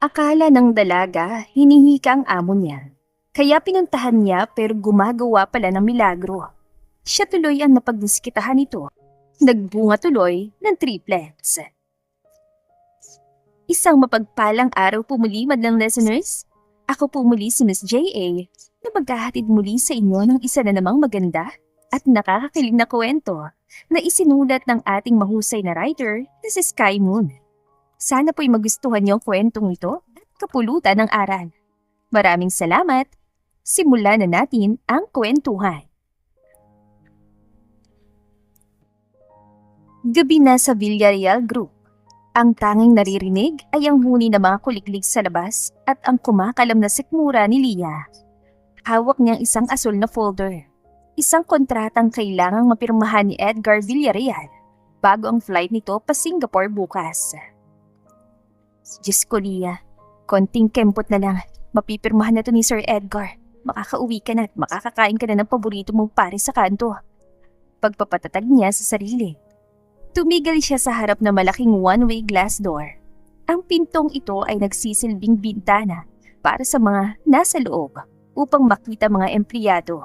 Akala ng dalaga, hinihika ang amo niya. Kaya pinuntahan niya pero gumagawa pala ng milagro. Siya tuloy ang napagdiskitahan nito. Nagbunga tuloy ng triplets. Isang mapagpalang araw po muli, madlang listeners. Ako po muli si Miss J.A. na maghahatid muli sa inyo ng isa na namang maganda at nakakakilig na kwento na isinulat ng ating mahusay na writer na si Sky Moon. Sana po'y magustuhan niyo ang kwentong ito at kapulutan ng aral. Maraming salamat. Simulan na natin ang kwentuhan. Gabi na sa Villarreal Group. Ang tanging naririnig ay ang huni ng mga kuliglig sa labas at ang kumakalam na sikmura ni Lia. Hawak niyang isang asul na folder. Isang kontratang kailangang mapirmahan ni Edgar Villarreal bago ang flight nito pa Singapore bukas. Diyos ko, Lia. Konting kempot na lang. Mapipirmahan na to ni Sir Edgar. Makakauwi ka na at makakakain ka na ng paborito mong pare sa kanto. Pagpapatatag niya sa sarili. Tumigil siya sa harap na malaking one-way glass door. Ang pintong ito ay nagsisilbing bintana para sa mga nasa loob upang makita mga empleyado.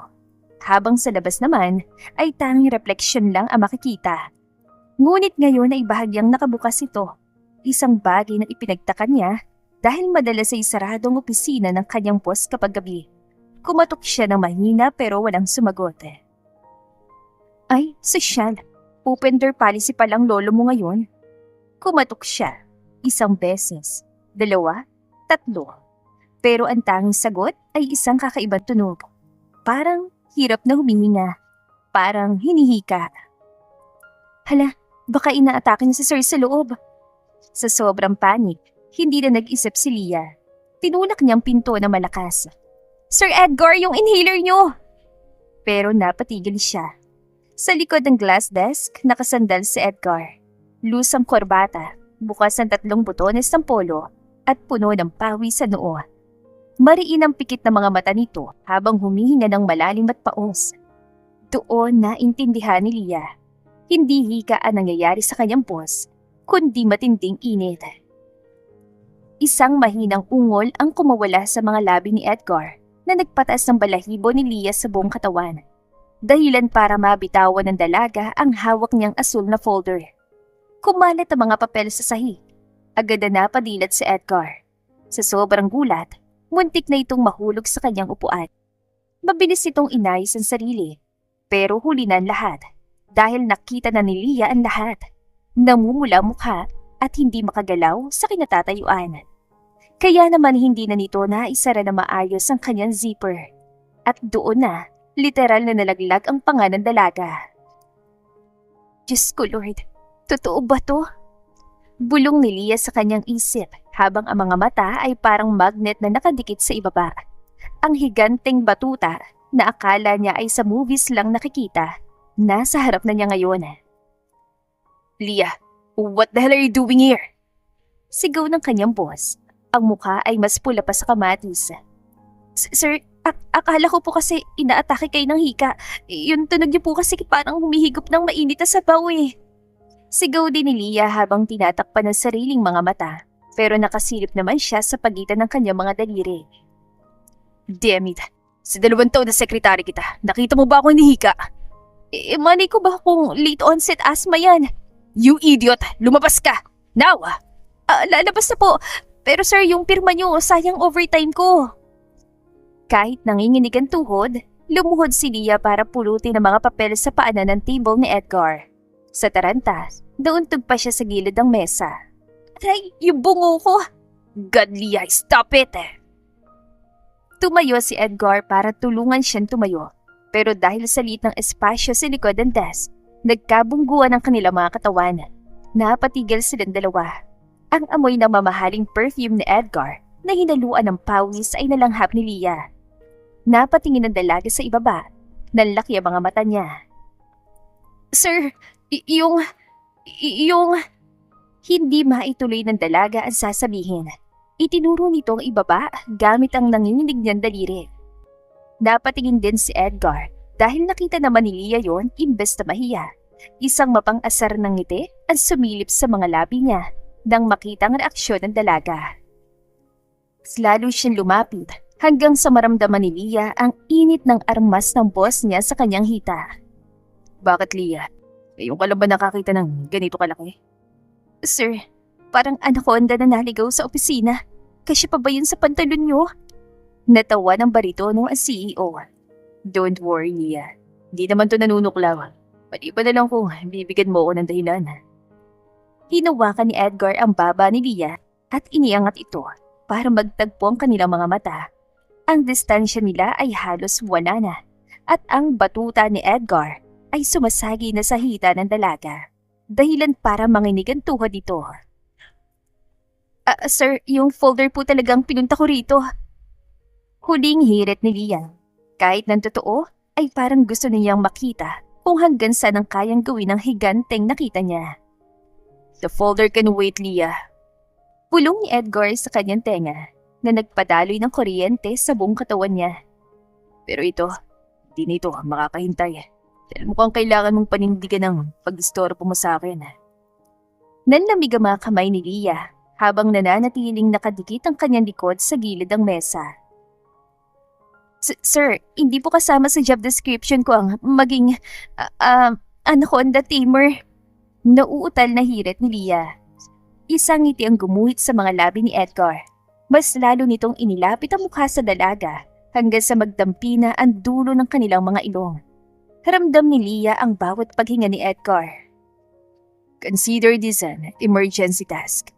Habang sa labas naman ay tanging refleksyon lang ang makikita. Ngunit ngayon ay bahagyang nakabukas ito. Isang bagay na ipinagtaka niya dahil madalas ay saradong opisina ng kanyang boss kapag gabi. Kumatok siya ng mahina pero walang sumagot. Ay, sosyal. Open door policy palang lolo mo ngayon. Kumatok siya. Isang beses, dalawa, tatlo. Pero ang tanging sagot ay isang kakaibang tunog. Parang hirap na humihinga. Parang hinihika. Hala, baka inaatake niya si Sir sa loob. Sa sobrang panik, hindi na nag-isip si Lia. Tinulak niyang pinto na malakas. Sir Edgar, yung inhaler niyo! Pero napatigil siya. Sa likod ng glass desk, nakasandal si Edgar. Lusang korbata, bukas ang 3 butones ng polo at puno ng pawis sa noo. Mariin ang pikit na mga mata nito habang humihinga ng malalim at paos. Doon naintindihan ni Lia. Hindi hika ang nangyayari sa kanyang boss, kundi matinding init. Isang mahinang ungol ang kumawala sa mga labi ni Edgar na nagpatas ng balahibo ni Lia sa buong katawan. Dahilan para mabitawan ng dalaga ang hawak niyang asul na folder. Kumalat ang mga papel sa sahig. Agad na napadilat si Edgar. Sa sobrang gulat, muntik na itong mahulog sa kanyang upuan. Mabilis itong inayos ang sarili. Pero huli na ang lahat dahil nakita na ni Lia ang lahat. Namumula mukha at hindi makagalaw sa kinatatayuan. Kaya naman hindi na nito naisara na maayos ang kanyang zipper. At doon na, literal na nalaglag ang panga ng dalaga. Diyos ko, Lord, totoo ba to? Bulong ni Lia sa kanyang isip habang ang mga mata ay parang magnet na nakadikit sa ibaba. Ang higanteng batuta na akala niya ay sa movies lang nakikita, nasa harap na niya ngayon. Lia, what the hell are you doing here? Sigaw ng kanyang boss. Ang mukha ay mas pula pa sa kamatis. Sir, akala ko po kasi inaatake kayo ng hika. Yung tunog niyo po kasi parang humihigop ng mainit na sabaw eh. Sigaw din ni Lia habang tinatakpan ng sariling mga mata. Pero nakasilip naman siya sa pagitan ng kanyang mga daliri. Damn it. Sa 2 taon na sekretary kita, nakita mo ba ako hinihika? Malay ko ba kung late onset asthma yan? You idiot! Lumabas ka! Now! Lalabas na po. Pero sir, yung pirma niyo, sayang overtime ko. Kahit nanginginig ang tuhod, lumuhod si Lia para pulutin ang mga papel sa paanan ng table ni Edgar. Sa taranta, nauntog pa siya sa gilid ng mesa. Aray, yung bungo ko! God, Lia, stop it! Tumayo si Edgar para tulungan siyang tumayo. Pero dahil sa liit ng espasyo sa likod ng desk, nagkabungguan ang kanilang mga katawan. Napatigil silang dalawa. Ang amoy ng mamahaling perfume ni Edgar na hinaluan ng pawis ay nalanghap ni Lia. Napatingin ang dalaga sa ibaba. Nanlaki ang mga mata niya. Sir, yung... Hindi maituloy ng dalaga ang sasabihin. Itinuro nito ang ibaba gamit ang nanginginig niyang daliri. Napatingin din si Edgar dahil nakita naman ni Lia yon imbes na mahiya. Isang mapang-asar ng ngiti ang sumilip sa mga labi niya nang makita ang reaksyon ng dalaga. Lalo siyang lumapit hanggang sa maramdaman ni Leah ang init ng armas ng boss niya sa kanyang hita. Bakit, Leah? Ngayon ka lang ba nakakita ng ganito kalaki? Sir, parang anaconda na naligaw sa opisina. Kasi pa ba yun sa pantalon niyo? Natawa ng baritono ang CEO. Don't worry, Leah. Hindi naman to nanunuklaw. Pati pa na lang kung bibigyan mo ako ng dahilan. Hinawakan ni Edgar ang baba ni Leah at iniangat ito para magtagpo ang kanilang mga mata. Ang distansya nila ay halos wala na at ang batuta ni Edgar ay sumasagi na sa hita ng dalaga. Dahilan para manginig ang tuhod dito. Sir, yung folder po talagang pinunta ko rito. Huling hirit ni Leah. Kahit ng totoo, ay parang gusto niyang makita kung hanggang saan ang kayang gawin ng higanteng nakita niya. The folder can wait, Leah. Pulong ni Edgar sa kanyang tenga na nagpadaloy ng kuryente sa buong katawan niya. Pero ito, hindi na ito makakahintay. Dahil mukhang kailangan mong panindigan ng pag-istorbo mo sa akin. Nanlamig ang mga kamay ni Leah habang nananatiling nakadikit ang kanyang likod sa gilid ng mesa. Sir, hindi po kasama sa job description ko ang maging anaconda tamer. Nauutal na hirit ni Leah. Isang ngiti ang gumuhit sa mga labi ni Edgar. Mas lalo nitong inilapit ang mukha sa dalaga hanggang sa magdampi na ang dulo ng kanilang mga ilong. Ramdam ni Leah ang bawat paghinga ni Edgar. Consider this an emergency task.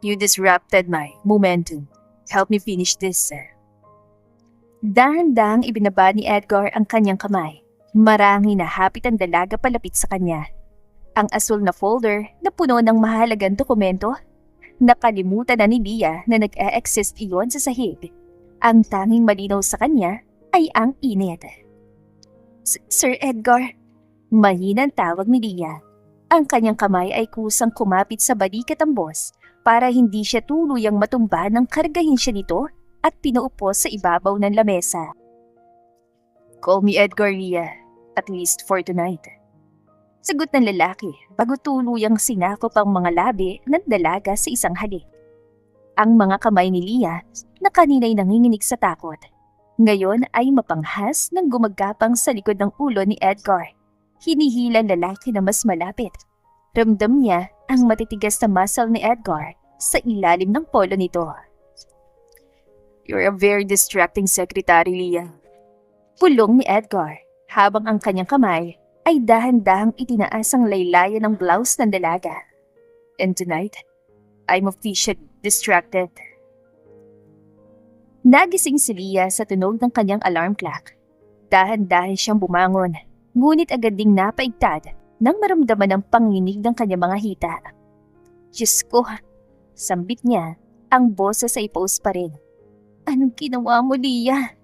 You disrupted my momentum. Help me finish this, sir. Dahan-dahang ibinaba ni Edgar ang kanyang kamay. Marangin na hapit ang dalaga palapit sa kanya. Ang asul na folder na puno ng mahalagang dokumento. Nakalimutan na ni Leah na nag-e-exist iyon sa sahig. Ang tanging malinaw sa kanya ay ang init. Sir Edgar, mahinang tawag ni Leah. Ang kanyang kamay ay kusang kumapit sa balikat ng boss para hindi siya tuluyang matumba nang kargahin siya nito at pinaupo sa ibabaw ng lamesa. Call me Edgar, Leah, at least for tonight. Sagot ng lalaki bago tuluyang sinakop ang mga labi ng dalaga sa isang halik. Ang mga kamay ni Leah na kanina'y nanginginig sa takot, ngayon ay mapanghas ng gumagapang sa likod ng ulo ni Edgar. Hinihila ang lalaki na mas malapit. Ramdam niya ang matitigas na muscle ni Edgar sa ilalim ng polo nito. You're a very distracting secretary, Leah. Pulong ni Edgar habang ang kanyang kamay ay dahan-dahang itinaas ang laylayan ng blouse ng dalaga. And tonight, I'm officially distracted. Nagising si Leah sa tunog ng kanyang alarm clock. Dahan-dahan siyang bumangon, ngunit agad ding napaigtad nang maramdaman ang panginig ng kanyang mga hita. Diyos ko, sambit niya, ang boses ay pause pa rin. Anong ginawa mo, Leah?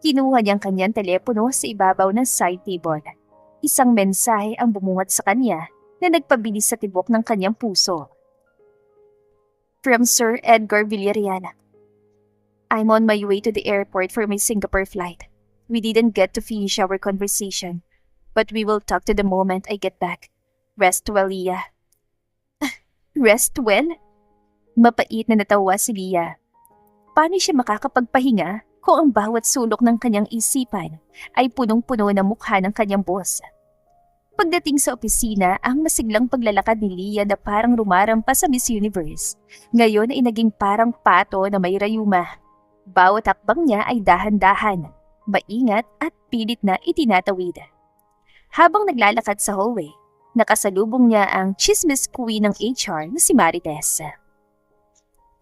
Kinuha niyang kanyang telepono sa ibabaw ng side table. Isang mensahe ang bumungat sa kanya na nagpabilis sa tibok ng kanyang puso. From Sir Edgar Villarreal. I'm on my way to the airport for my Singapore flight. We didn't get to finish our conversation, but we will talk to the moment I get back. Rest well, Leah. Rest well? Mapait na natawa si Leah. Paano siya makakapagpahinga kung ang bawat sulok ng kanyang isipan ay punong-puno ng mukha ng kanyang boss? Pagdating sa opisina, ang masiglang paglalakad ni Leah na parang rumarampa sa Miss Universe, ngayon ay naging parang pato na may rayuma. Bawat hakbang niya ay dahan-dahan, maingat at pilit na itinatawid. Habang naglalakad sa hallway, nakasalubong niya ang chismis queen ng HR na si Marites.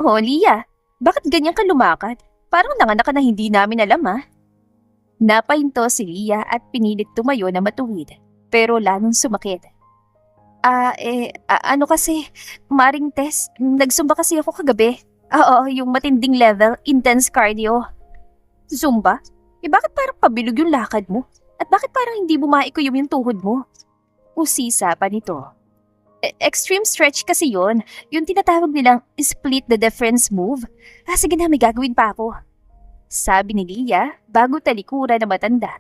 Oh, Leah, bakit ganyan ka lumakad? Parang nanganak ka na hindi namin alam, ha? Napahinto si Leah at pinilit tumayo na matuwid, pero lalong sumakit. Ano kasi, Maring Tess, nagsumba kasi ako kagabi. Oo, yung matinding level, intense cardio. Zumba? Bakit parang pabilog yung lakad mo? At bakit parang hindi mo maikuyom yung tuhod mo? Usisa pa nito. Extreme stretch kasi yon, yung tinatawag nilang split the difference move. Sige na, may gagawin pa ako. Sabi ni Leah bago talikuran na matanda.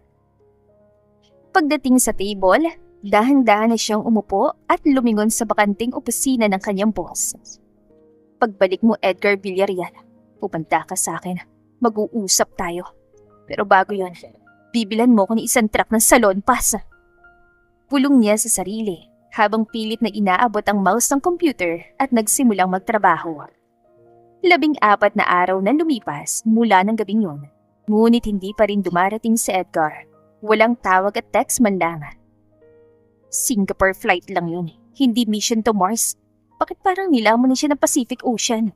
Pagdating sa table, dahan-dahan na siyang umupo at lumingon sa bakanting opisina ng kanyang boss. Pagbalik mo, Edgar Villarreal, Pupunta ka sa akin. Mag-uusap tayo. Pero bago yon, bibilan mo ko ng isang truck ng salon pass. Pulong niya sa sarili habang pilit na inaabot ang mouse ng computer at nagsimulang magtrabaho. 14 na araw na lumipas mula ng gabing yun. Ngunit hindi pa rin dumarating si Edgar. Walang tawag at text man lang. Singapore flight lang yun. Hindi mission to Mars. Bakit parang nilamon na siya ng Pacific Ocean?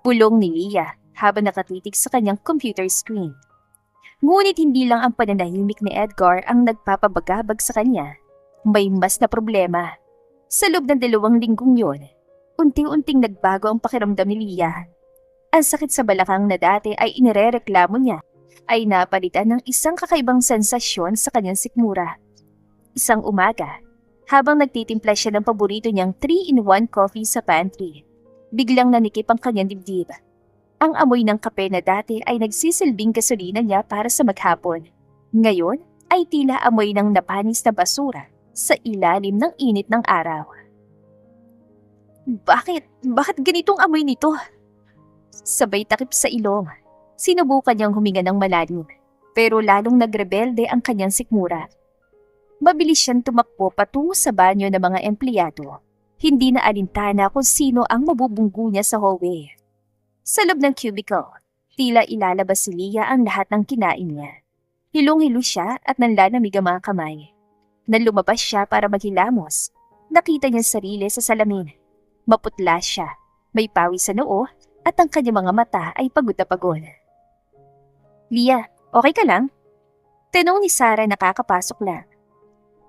Pulong ni Leah habang nakatitig sa kanyang computer screen. Ngunit hindi lang ang pananahimik ni Edgar ang nagpapabagabag sa kanya. May mas na problema. Sa loob ng 2 linggong yun, unti-unting nagbago ang pakiramdam ni Leah. Ang sakit sa balakang na dati ay inirereklamo niya ay napalitan ng isang kakaibang sensasyon sa kanyang sikmura. Isang umaga, habang nagtitimpla siya ng paborito niyang 3-in-1 coffee sa pantry, biglang nanikip ang kanyang dibdib. Ang amoy ng kape na dati ay nagsisilbing gasolina niya para sa maghapon. Ngayon ay tila amoy ng napanis na basura sa ilalim ng init ng araw. Bakit ganitong amoy nito? Sabay takip sa ilong, sinubukan niyang huminga ng malalim, pero lalong nagrebelde ang kanyang sikmura. Mabilis siyang tumakbo patungo sa banyo ng mga empleyado. Hindi na alintana kung sino ang mabubunggo niya sa hallway. Sa loob ng cubicle, tila ilalabas si Leah ang lahat ng kinain niya. Hilong-hilo siya at nanlalamig ang mga kamay. Nang lumabas siya para maghilamos, nakita niya sarili sa salamin. Maputla siya, may pawis sa noo at ang kanyang mga mata ay pagod na pagod. Leah, okay ka lang? Tanong ni Sarah nakakapasok lang.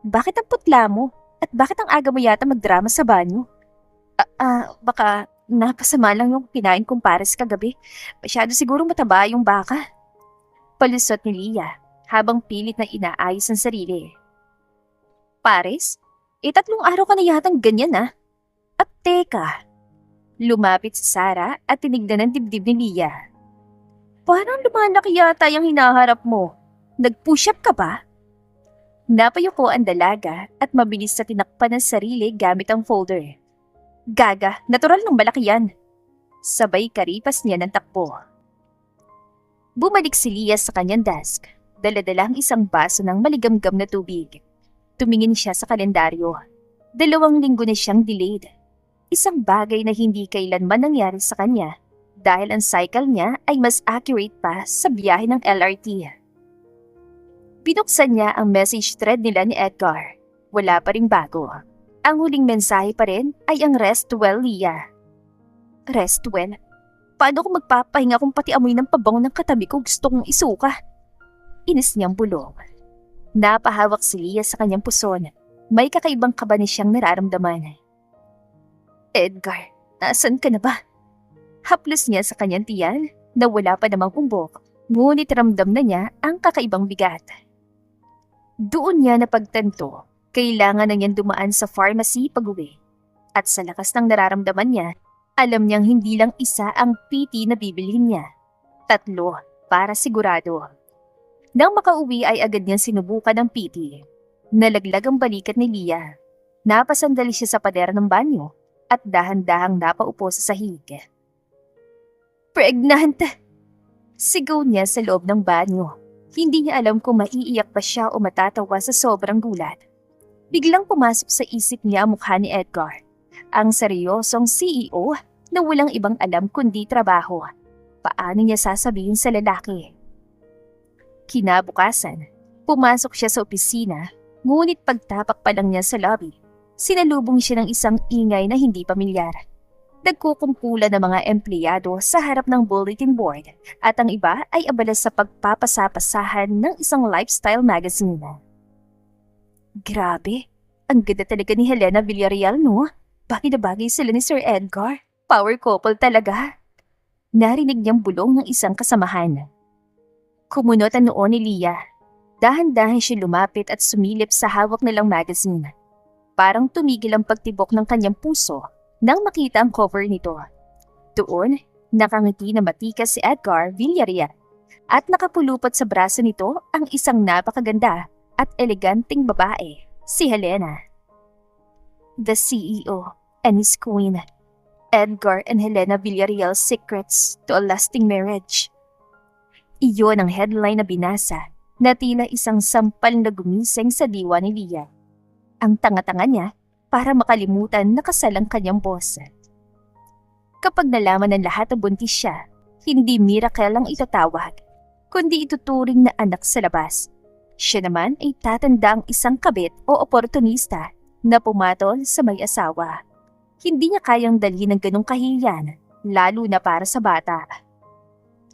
Bakit ang putla mo? At bakit ang aga mo yata magdrama sa banyo? Baka napasama lang yung kinain kong pares kagabi. Masyado siguro mataba yung baka. Palusot ni Leah habang pilit na inaayos ang sarili. Pares? 3 araw ka na yatang ganyan ah. At teka, lumapit si Sarah at tinignan ang dibdib ni Leah. Parang lumalaki yata yung hinaharap mo. Nag-push up ka ba? Napayuko ang dalaga at mabilis sa tinakpan ng sarili gamit ang folder. Gaga, natural ng malaki yan. Sabay karipas niya ng takbo. Bumalik si Leah sa kanyang desk. Dala-dala ang isang baso ng maligamgam na tubig. Tumingin siya sa kalendaryo. 2 linggo na siyang delayed. Isang bagay na hindi kailanman nangyari sa kanya dahil ang cycle niya ay mas accurate pa sa biyahe ng LRT. Binuksan niya ang message thread nila ni Edgar. Wala pa ring bago. Ang huling mensahe pa rin ay ang rest well, Leah. Rest well? Paano kung magpapahinga kung pati amoy ng pabango ng katabi ko gusto kong isuka? Inis niyang bulong. Napahawak si Leah sa kanyang puson. May kakaibang kaba na siyang nararamdaman. Edgar, nasan ka na ba? Haplos niya sa kanyang tiyan na wala pa namang umbok. Ngunit ramdam na niya ang kakaibang bigat. Doon niya napagtanto, kailangan na niyang dumaan sa pharmacy pag-uwi. At sa lakas ng nararamdaman niya, alam niyang hindi lang isa ang PT na bibilhin niya. 3 para sigurado. Nang makauwi ay agad niyang sinubukan ang PT. Nalaglag ang balikat ni Leah. Napasandali siya sa pader ng banyo at dahan-dahang napaupo sa sahig. Pregnant! Sigaw niya sa loob ng banyo. Hindi niya alam kung maiiyak pa siya o matatawa sa sobrang gulat. Biglang pumasok sa isip niya ang mukha ni Edgar. Ang seryosong CEO na walang ibang alam kundi trabaho. Paano niya sasabihin sa lalaki? Kinabukasan, pumasok siya sa opisina, ngunit pagtapak pa lang niya sa lobby, sinalubong siya ng isang ingay na hindi pamilyar. Nagkukumpulan ng mga empleyado sa harap ng bulletin board at ang iba ay abala sa pagpapasapasahan ng isang lifestyle magazine. Grabe, ang ganda talaga ni Helena Villarreal, no? Bagay na bagay sila ni Sir Edgar. Power couple talaga. Narinig niyang bulong ng isang kasamahan. Kumunot ang noo ni Leah. Dahan-dahan siya lumapit at sumilip sa hawak nilang magazine. Parang tumigil ang pagtibok ng kanyang puso nang makita ang cover nito. Doon, nakangiti na matikas si Edgar Villarreal at nakapulupot sa braso nito ang isang napakaganda at eleganteng babae, si Helena. The CEO and his queen. Edgar and Helena Villarreal's Secrets to a Lasting Marriage. Iyon ang headline na binasa na tila isang sampal na gumising sa diwa ni Leah. Ang tanga-tanga niya para makalimutan na kasal ang kanyang boss. Kapag nalaman ng lahat na buntis siya, hindi miracle ang itatawag, kundi ituturing na anak sa labas. Siya naman ay tatanda ang isang kabit o oportunista na pumatol sa may asawa. Hindi niya kayang dalhin ng ganong kahihiyan, lalo na para sa bata.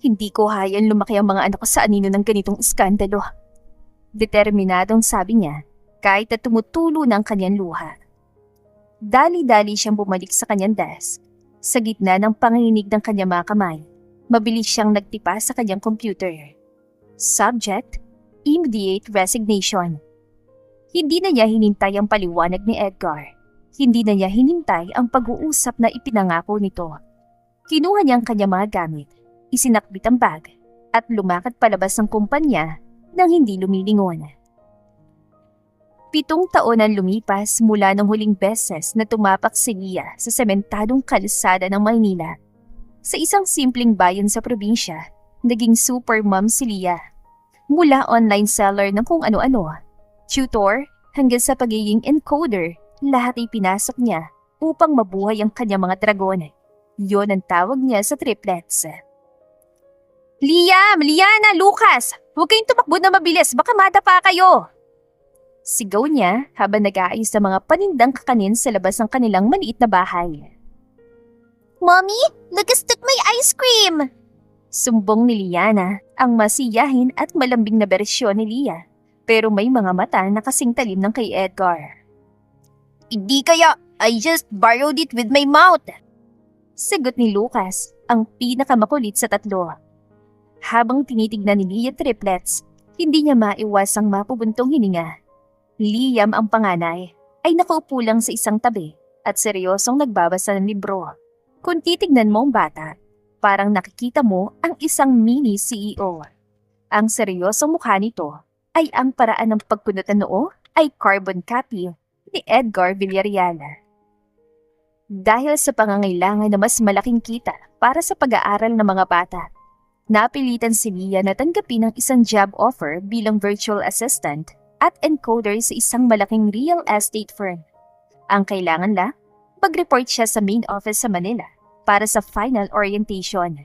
Hindi ko hayaan lumaki ang mga anak ko sa anino ng ganitong iskandalo. Determinadong sabi niya, kahit na tumutulo ng kanyang luha. Dali-dali siyang bumalik sa kanyang desk. Sa gitna ng panginginig ng kanyang mga kamay, mabilis siyang nagtipa sa kanyang computer. Subject, immediate resignation. Hindi na niya hinintay ang paliwanag ni Edgar. Hindi na niya hinintay ang pag-uusap na ipinangako nito. Kinuha niya ang kanyang mga gamit, isinakbit ang bag, at lumakad palabas ng kumpanya nang hindi lumilingon. 7 taon ang lumipas mula ng huling beses na tumapak si Leah sa sementadong kalsada ng Maynila. Sa isang simpleng bayan sa probinsya, naging super mom si Leah. Mula online seller ng kung ano-ano, tutor hanggang sa pagiging encoder, lahat ay pinasok niya upang mabuhay ang kanyang mga dragon. Yon ang tawag niya sa triplets. Liam, Liana, Lucas! Huwag kayong tumakbo na mabilis, baka madapa kayo! Sigaw niya habang nag-aayos sa mga panindang kakanin sa labas ng kanilang maliit na bahay. Mommy, Lucas took my ice cream! Sumbong ni Liana, ang masiyahin at malambing na bersyon ni Leah, pero may mga mata na kasing talim ng kay Edgar. Hindi kaya, I just borrowed it with my mouth. Sagot ni Lucas, ang pinakamakulit sa tatlo. Habang tinitignan ni Leah triplets, hindi niya maiwasang mapubuntong hininga. Liam ang panganay ay nakaupo lang sa isang tabi at seryosong nagbabasa ng libro. Kung titignan mo ang bata, parang nakikita mo ang isang mini CEO. Ang seryosong mukha nito ay ang paraan ng pagkunot ng noo ay carbon copy ni Edgar Villarreal. Dahil sa pangangailangan na mas malaking kita para sa pag-aaral ng mga bata, napilitan si Leah na tanggapin ang isang job offer bilang virtual assistant at encoder sa isang malaking real estate firm. Ang kailangan lang, mag-report siya sa main office sa Manila para sa final orientation.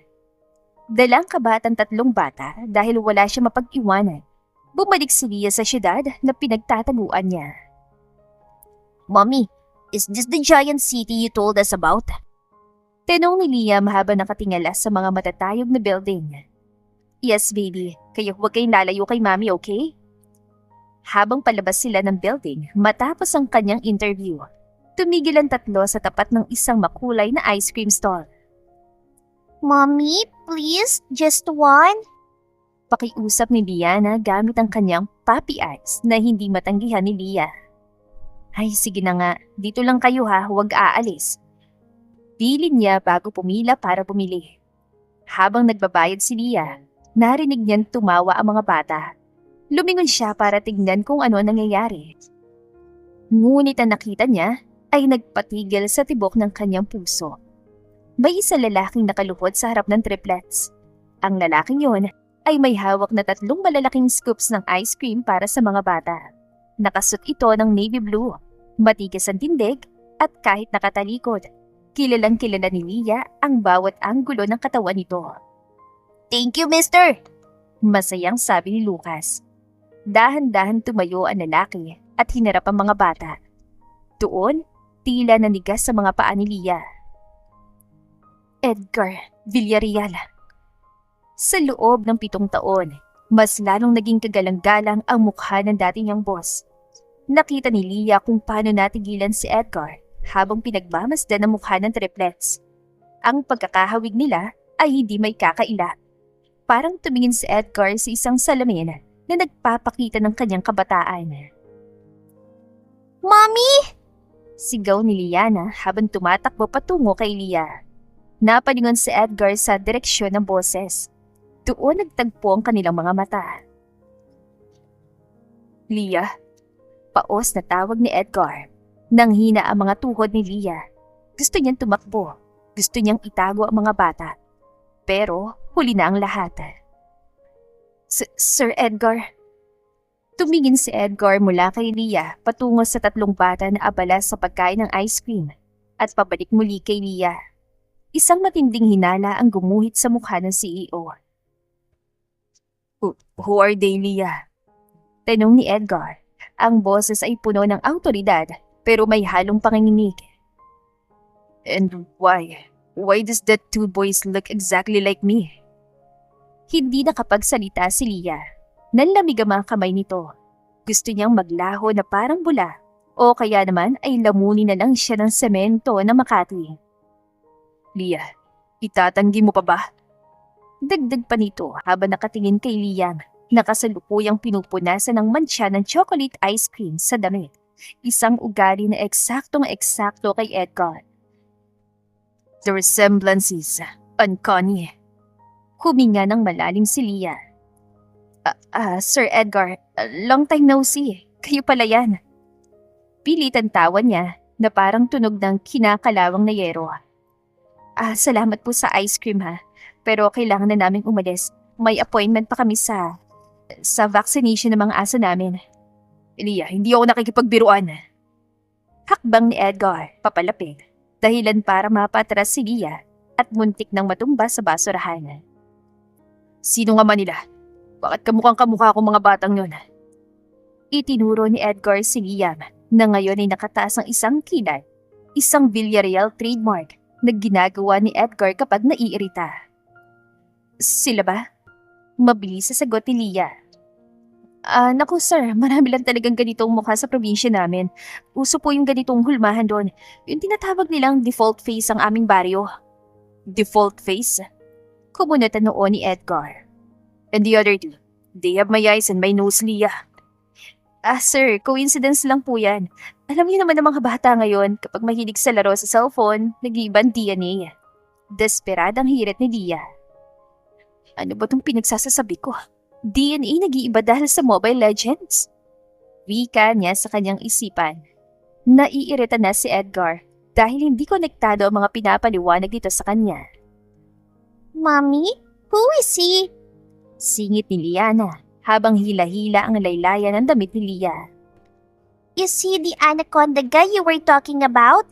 Dalang kabatang 3 bata dahil wala siya mapag-iwanan, bumalik si Leah sa syudad na pinagtataguan niya. Mommy, is this the giant city you told us about? Tanong ni Liam habang nakatingala sa mga matatayog na building. Yes, baby. Kaya huwag kayong lalayo kay Mami, okay? Habang palabas sila ng building matapos ang kanyang interview, tumigil ang tatlo sa tapat ng isang makulay na ice cream stall. Mommy, please, just one? Pakiusap ni Liana gamit ang kanyang puppy eyes na hindi matanggihan ni Leah. Ay, sige na nga. Dito lang kayo ha, huwag aalis. Bilin niya bago pumila para bumili. Habang nagbabayad si Leah, narinig niyang tumawa ang mga bata. Lumingon siya para tingnan kung ano nangyayari. Ngunit ang nakita niya ay nagpatigil sa tibok ng kanyang puso. May isa lalaking nakaluhod sa harap ng triplets. Ang lalaking yon ay may hawak na 3 malalaking scoops ng ice cream para sa mga bata. Nakasut ito ng navy blue, matigas ang tindig at kahit nakatalikod, kilalang kilala ni Leah ang bawat anggulo ng katawan nito. Thank you, mister! Masayang sabi ni Lucas. Dahan-dahan tumayo ang lalaki at hinarap ang mga bata. Doon, tila nanigas sa mga paa ni Leah. Edgar Villarreal. Sa loob ng 7 taon, mas lalong naging kagalang-galang ang mukha ng dati niyang boss. Nakita ni Leah kung paano natigilan si Edgar habang pinagmamasdan ang mukha ng triplets. Ang pagkakahawig nila ay hindi may kakaila. Parang tumingin si Edgar sa isang salamin na nagpapakita ng kanyang kabataan. Mommy! Sigaw ni Liana habang tumatakbo patungo kay Leah. Napalingon si Edgar sa direksyon ng boses. Doon nagtagpo ang kanilang mga mata. Leah, paos na tawag ni Edgar. Nanghina ang mga tuhod ni Leah. Gusto niyang tumakbo, Gusto niyang itago ang mga bata. Pero huli na ang lahat. Sir Edgar. Tumingin si Edgar mula kay Leah patungo sa 3 bata na abala sa pagkain ng ice cream at pabalik muli kay Leah. Isang matinding hinala ang gumuhit sa mukha ng CEO. Who are they, Leah? Tanong ni Edgar. Ang boses ay puno ng awtoridad pero may halong panginginig. And why? Why does that 2 boys look exactly like me? Hindi nakapagsalita si Leah. Nanlamig ang mga kamay nito. Gusto niyang maglaho na parang bula o kaya naman ay lamunin na lang siya ng semento na Makati. Leah, itatanggi mo pa ba? Dagdag pa nito habang nakatingin kay Leah, nakasalukuyang pinupunasan ng mantsa ng chocolate ice cream sa damit. Isang ugali na eksaktong-eksakto kay Edgar. The resemblance is uncanny. Huminga ng malalim si Leah. Sir Edgar, long time no see. Kayo pala yan. Pilitan tawa niya na parang tunog ng kinakalawang na yero. Salamat po sa ice cream ha. Pero kailangan na naming umalis. May appointment pa kami sa vaccination ng mga aso namin. Leah, hindi ako nakikipagbiruan. Hakbang ni Edgar, papalapit. Dahilan para mapatras si Leah at muntik nang matumba sa basurahan. Sino nga man nila? Bakit kamukhang-kamukha akong mga batang yun? Itinuro ni Edgar si Liam na ngayon ay nakataas ang isang kilay, isang Villarreal trademark na ginagawa ni Edgar kapag naiirita. Sila ba? Mabilis sa sagot ni Leah. Naku sir, marami lang talagang ganitong mukha sa probinsya namin. Uso po yung ganitong hulmahan doon. Yung tinatawag nilang default face ang aming baryo. Default face? Kumunatan noon ni Edgar. And the other 2, they have my eyes and my nose, Leah. Sir, coincidence lang po yan. Alam niyo naman ng mga bata ngayon, kapag mahilig sa laro sa cellphone, nag-iibang DNA. Desperadang hirit ni Leah. Ano ba itong pinagsasasabi ko? DNA nag-iiba dahil sa Mobile Legends? Wika niya sa kanyang isipan. Naiirita na si Edgar dahil hindi konektado ang mga pinapaliwanag dito sa kanya. Mommy, who is he? Singit ni Liana habang hila-hila ang laylayan ng damit ni Leah. Is he the anaconda guy you were talking about?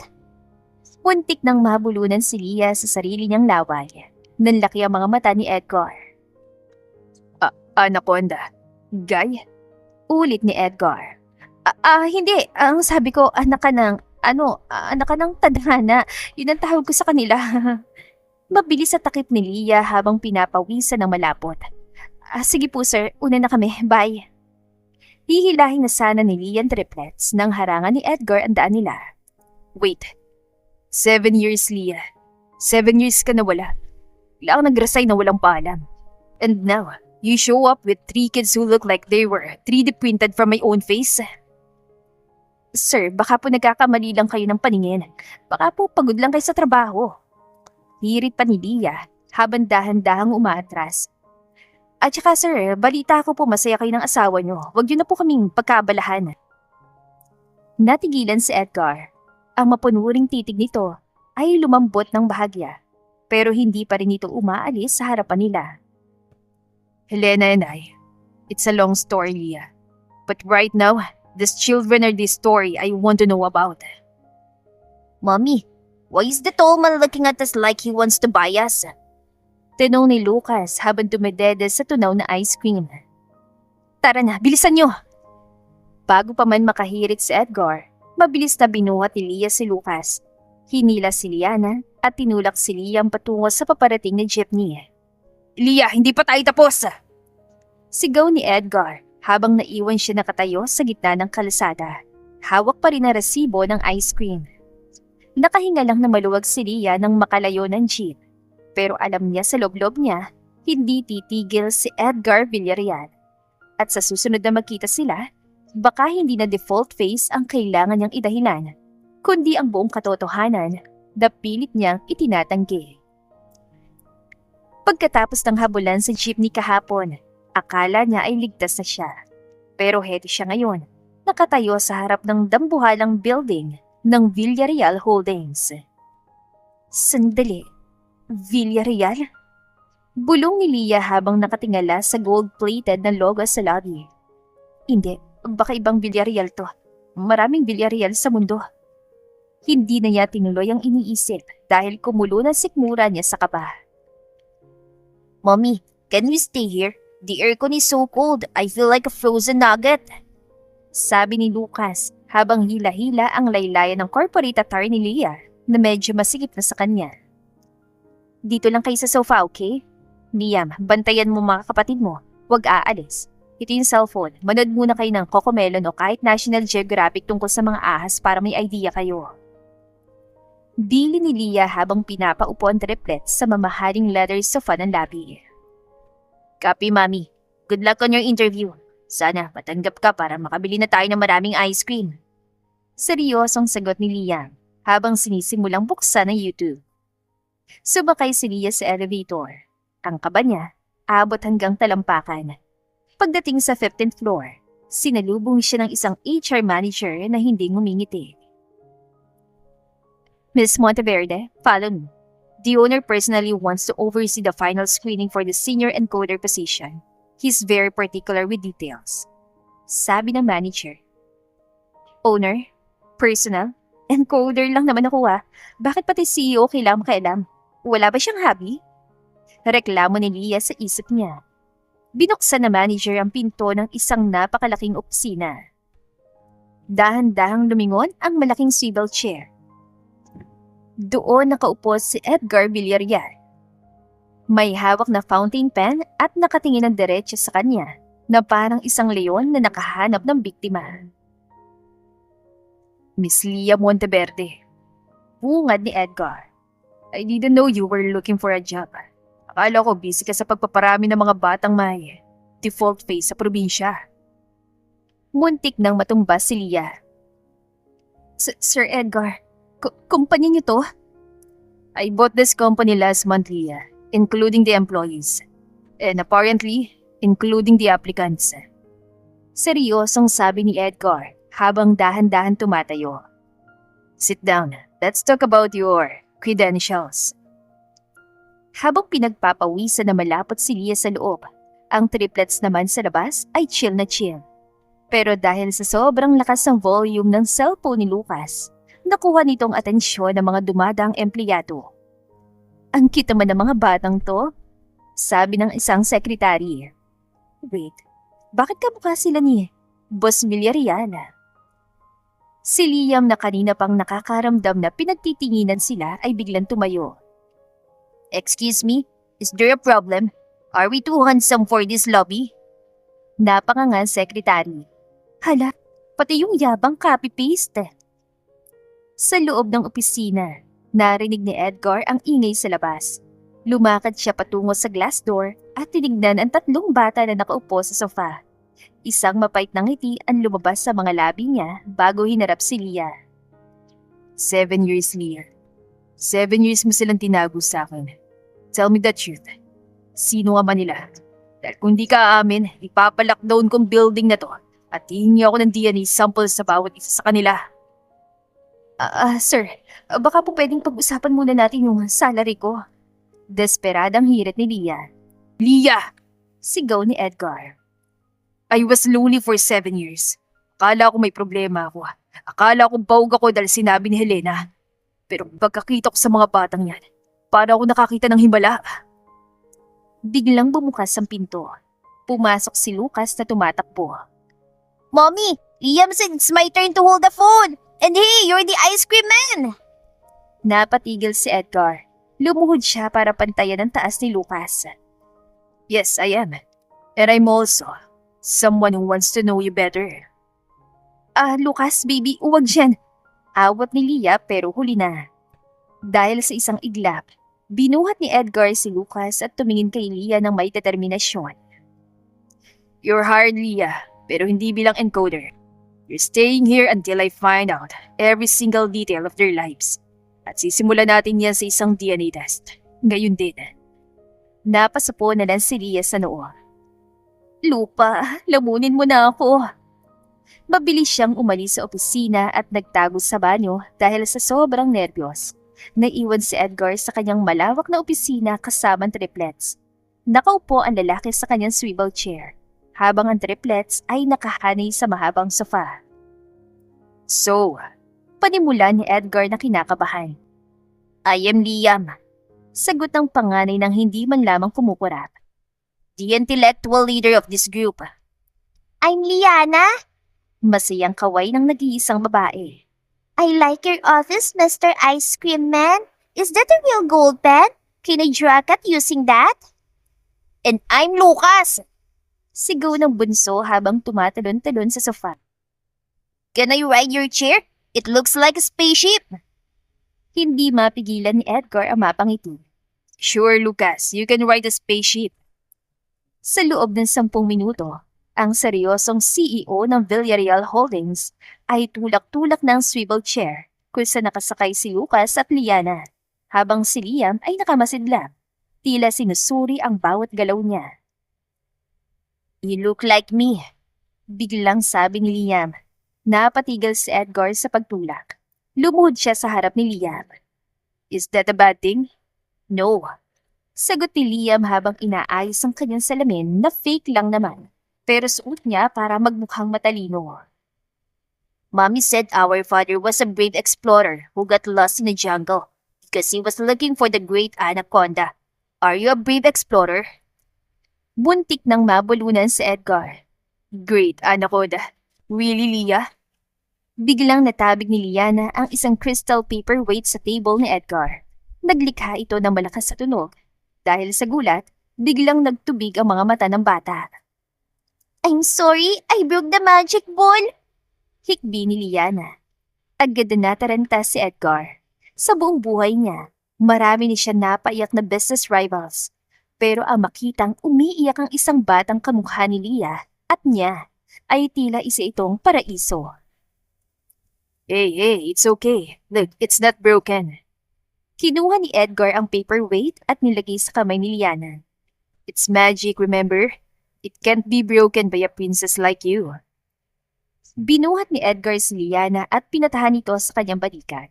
Puntik nang mabulunan si Leah sa sarili niyang laway. Nanlaki ang mga mata ni Edgar. Anaconda? Guy? Ulit ni Edgar. Hindi. Ang sabi ko, anak ka ng tadhana. Yun ang tawag ko sa kanila. Mabilis sa takip ni Leah habang pinapawisan ng malapot. Sige po sir, una na kami, bye. Hihilahin na sana ni Leah triplets nang harangan ni Edgar ang daan nila. Wait, 7 years Leah. 7 years ka na wala. Bigla kang nag-resign na walang paalam. And now, you show up with 3 kids who look like they were 3D printed from my own face. Sir, baka po nagkakamali lang kayo ng paningin. Baka po pagod lang kayo sa trabaho. Hirit pa ni Leah habang dahan-dahang umaatras. At saka sir, balita ko po masaya kayo ng asawa niyo. Huwag niyo na po kaming pagkaabalahan. Natigilan si Edgar. Ang mapunuring titig nito ay lumambot ng bahagya. Pero hindi pa rin ito umaalis sa harapan nila. Helena and I, it's a long story, Leah. But right now, these children are the story I want to know about. Mommy, why is the tall man looking at us like he wants to buy us? Tinong ni Lucas habang dumededes sa tunaw na ice cream. Tara na, bilisan nyo! Bago pa man makahirit si Edgar, mabilis na binuhat ni Leah si Lucas. Hinila si Liana at tinulak si Liam patungo sa paparating na jeepney. Leah, hindi pa tayo tapos! Sigaw ni Edgar habang naiwan siya nakatayo sa gitna ng kalsada. Hawak pa rin na resibo ng ice cream. Nakahinga lang na maluwag si Leah nang makalayo ng jeep. Pero alam niya sa loob-loob niya, hindi titigil si Edgar Villarreal. At sa susunod na magkita sila, baka hindi na default face ang kailangan niyang idahilan, kundi ang buong katotohanan na pilit niyang itinatanggi. Pagkatapos ng habulan sa jeepney kahapon, akala niya ay ligtas na siya. Pero heto siya ngayon, nakatayo sa harap ng dambuhalang building ng Villarreal Holdings. Sandali. Villarreal? Bulong ni Leah habang nakatingala sa gold-plated na logo sa lobby. Hindi, baka ibang Villarreal to. Maraming Villarreal sa mundo. Hindi na niya tinuloy ang iniisip dahil kumulo ng sikmura niya sa kaba. Mommy, can we stay here? The aircon is so cold, I feel like a frozen nugget. Sabi ni Lucas habang hila-hila ang laylayan ng corporate attire ni Leah na medyo masikip na sa kanya. Dito lang kayo sa sofa, okay? Liam, bantayan mo mga kapatid mo. Huwag aalis. Ito yung cellphone. Manood muna kayo ng Cocomelon o kahit National Geographic tungkol sa mga ahas para may idea kayo. Dili ni Leah habang pinapaupo ang triplets sa mamahaling leather sofa ng labi. Copy, Mami. Good luck on your interview. Sana matanggap ka para makabili na tayo ng maraming ice cream. Seryosong sagot ni Liam habang sinisimulang buksan ang YouTube. Sumakay si Leah sa elevator. Ang kaba niya, abot hanggang talampakan. Pagdating sa 15th floor, sinalubong siya ng isang HR manager na hindi ngumingiti. Miss Monteverde, follow me. The owner personally wants to oversee the final screening for the senior encoder position. He's very particular with details. Sabi ng manager. Owner? Personal? Encoder lang naman ako Bakit pati CEO kailangan makailam? Wala ba siyang hobby? Reklamo ni Leah sa isip niya. Binuksan na manager ang pinto ng isang napakalaking opisina. Dahan-dahang lumingon ang malaking swivel chair. Doon nakaupo si Edgar Villarreal. May hawak na fountain pen at nakatingin ng diretso sa kanya na parang isang leon na nakahanap ng biktima. Miss Leah Monteverde. Bungad ni Edgar. I didn't know you were looking for a job. Akala ko busy ka sa pagpaparami ng mga batang may default face sa probinsya. Muntik nang matumbas si Leah. Sir Edgar, kumpanya niyo to? I bought this company last month, Leah, including the employees. And apparently, including the applicants. Seryosong sabi ni Edgar habang dahan-dahan tumatayo. Sit down. Let's talk about your credentials. Habang pinagpapawisan na malapot si Leah sa loob, ang triplets naman sa labas ay chill na chill. Pero dahil sa sobrang lakas ng volume ng cellphone ni Lucas, nakuha nitong atensyon ng mga dumadang empleyado. Ang cute naman ng mga batang to, sabi ng isang sekretary. Wait, bakit kamukha sila ni Boss Villarreal? Si Liam na kanina pang nakakaramdam na pinagtitinginan sila ay biglang tumayo. Excuse me, is there a problem? Are we too handsome for this lobby? Napangangal sekretary. Hala, pati yung yabang copy-paste. Sa loob ng opisina, narinig ni Edgar ang ingay sa labas. Lumakad siya patungo sa glass door at tinignan ang tatlong bata na nakaupo sa sofa. Isang mapait na ngiti ang lumabas sa mga labi niya bago hinarap si Leah. 7 years, Leah. 7 years mo silang tinago sa akin. Tell me the truth. Sino nga man nila? Dahil kung di ka aamin, ipapalockdown kong building na to at hihingi ako ng DNA sample sa bawat isa sa kanila. Sir, baka po pwedeng pag-usapan muna natin yung salary ko. Desperadang hirit ni Leah. Leah! Sigaw ni Edgar. I was lonely for 7 years. Akala ko may problema ako. Akala ko bawg ako dahil sinabi ni Helena. Pero pagkakita ko sa mga batang yan, para ako nakakita ng himala. Biglang bumukas ang pinto. Pumasok si Lucas na tumatakbo. Mommy, Liam said it's my turn to hold the phone. And hey, you're the ice cream man! Napatigil si Edgar. Lumuhod siya para pantayan ang taas ni Lucas. Yes, I am. And I'm also someone who wants to know you better. Lucas, baby, uwag dyan. Awat ni Leah pero huli na. Dahil sa isang iglap, binuhat ni Edgar si Lucas at tumingin kay Leah ng may determinasyon. You're hired, Leah, pero hindi bilang encoder. You're staying here until I find out every single detail of their lives. At sisimulan natin yan sa isang DNA test. Ngayon din. Napasapo na lang si Leah sa noo. Lupa, lamunin mo na ako. Mabilis siyang umalis sa opisina at nagtago sa banyo dahil sa sobrang nerbiyos. Naiwan si Edgar sa kanyang malawak na opisina kasama ang triplets. Nakaupo ang lalaki sa kanyang swivel chair, habang ang triplets ay nakahanay sa mahabang sofa. So, panimula ni Edgar na kinakabahan. I am Liam, sagot ng panganay ng hindi man lamang kumukurap. The intellectual leader of this group. I'm Liana, masayang kaway ng nag-iisang babae. I like your office, Mr. Ice Cream Man. Is that a real gold pen? Can I draw cut using that? And I'm Lucas! Sigaw ng bunso habang tumatalon-talon sa sofa. Can I ride your chair? It looks like a spaceship. Hindi mapigilan ni Edgar ang mapangiti. Sure, Lucas. You can ride a spaceship. Sa loob ng 10 minuto, ang seryosong CEO ng Villarreal Holdings ay tulak-tulak ng swivel chair kung saan nakasakay si Lucas at Liana, habang si Liam ay nakamasidlap. Tila sinusuri ang bawat galaw niya. You look like me, biglang sabi ni Liam. Napatigil si Edgar sa pagtulak. Lumuhod siya sa harap ni Liam. Is that a bad thing? No. Sagot ni Liam habang inaayos ang kanyang salamin na fake lang naman, pero suot niya para magmukhang matalino. Mommy said our father was a brave explorer who got lost in the jungle because he was looking for the great anaconda. Are you a brave explorer? Buntik nang mabulunan si Edgar. Great anaconda. Really, Leah? Biglang natabig ni Liana ang isang crystal paperweight sa table ni Edgar. Naglikha ito ng malakas sa tunog. Dahil sa gulat, biglang nagtubig ang mga mata ng bata. I'm sorry, I broke the magic ball. Hikbi ni Liana. Agad na nataranta si Edgar. Sa buong buhay niya, marami ni siya napaiyak na business rivals. Pero ang makitang umiiyak ang isang batang kamukha ni Leah at niya ay tila isa itong paraiso. Hey, it's okay. Look, it's not broken. Kinuha ni Edgar ang paperweight at nilagay sa kamay ni Liana. It's magic, remember? It can't be broken by a princess like you. Binuhat ni Edgar si Liana at pinatahan ito sa kanyang balikat.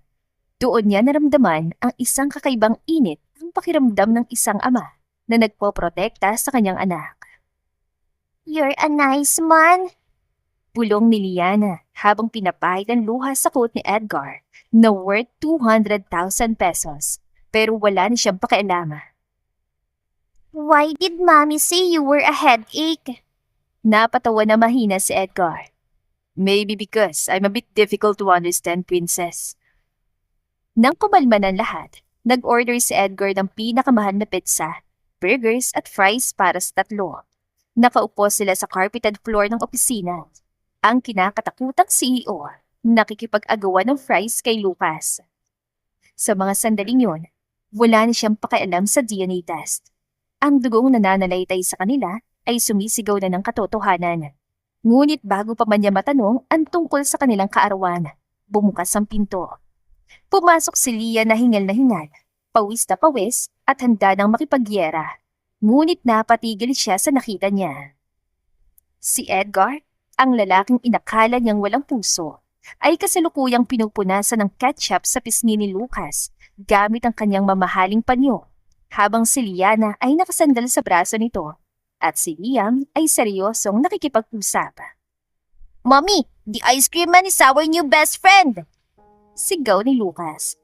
Doon niya naramdaman ang isang kakaibang init ang pakiramdam ng isang ama na nagpoprotekta sa kanyang anak. You're a nice man. Bulong ni Liana habang pinapahid ang luha sa coat ni Edgar na worth 200,000 pesos pero wala na siyang pakialama. Why did Mommy say you were a headache? Napatawa na mahina si Edgar. Maybe because I'm a bit difficult to understand, princess. Nang kumalma ng lahat, nag-order si Edgar ng pinakamahal na pizza, burgers at fries para sa 3. Nakaupo sila sa carpeted floor ng opisina. Ang kinakatakutang CEO, nakikipag-agawan ng fries kay Lucas. Sa mga sandaling yun, wala na siyang pakialam sa DNA test. Ang dugong nananalaytay sa kanila ay sumisigaw na ng katotohanan. Ngunit bago pa man niya matanong ang tungkol sa kanilang kaarawan, bumukas ang pinto. Pumasok si Leah na hingal, pawis na pawis at handa nang makipagyera. Ngunit napatigil siya sa nakita niya. Si Edgar, ang lalaking inakala niyang walang puso, ay kasalukuyang pinupunasan ng ketchup sa pisngi ni Lucas gamit ang kanyang mamahaling panyo, habang si Liana ay nakasandal sa braso nito at si Liam ay seryosong nakikipag-usap. Mommy, the ice cream man is our new best friend! Sigaw ni Lucas.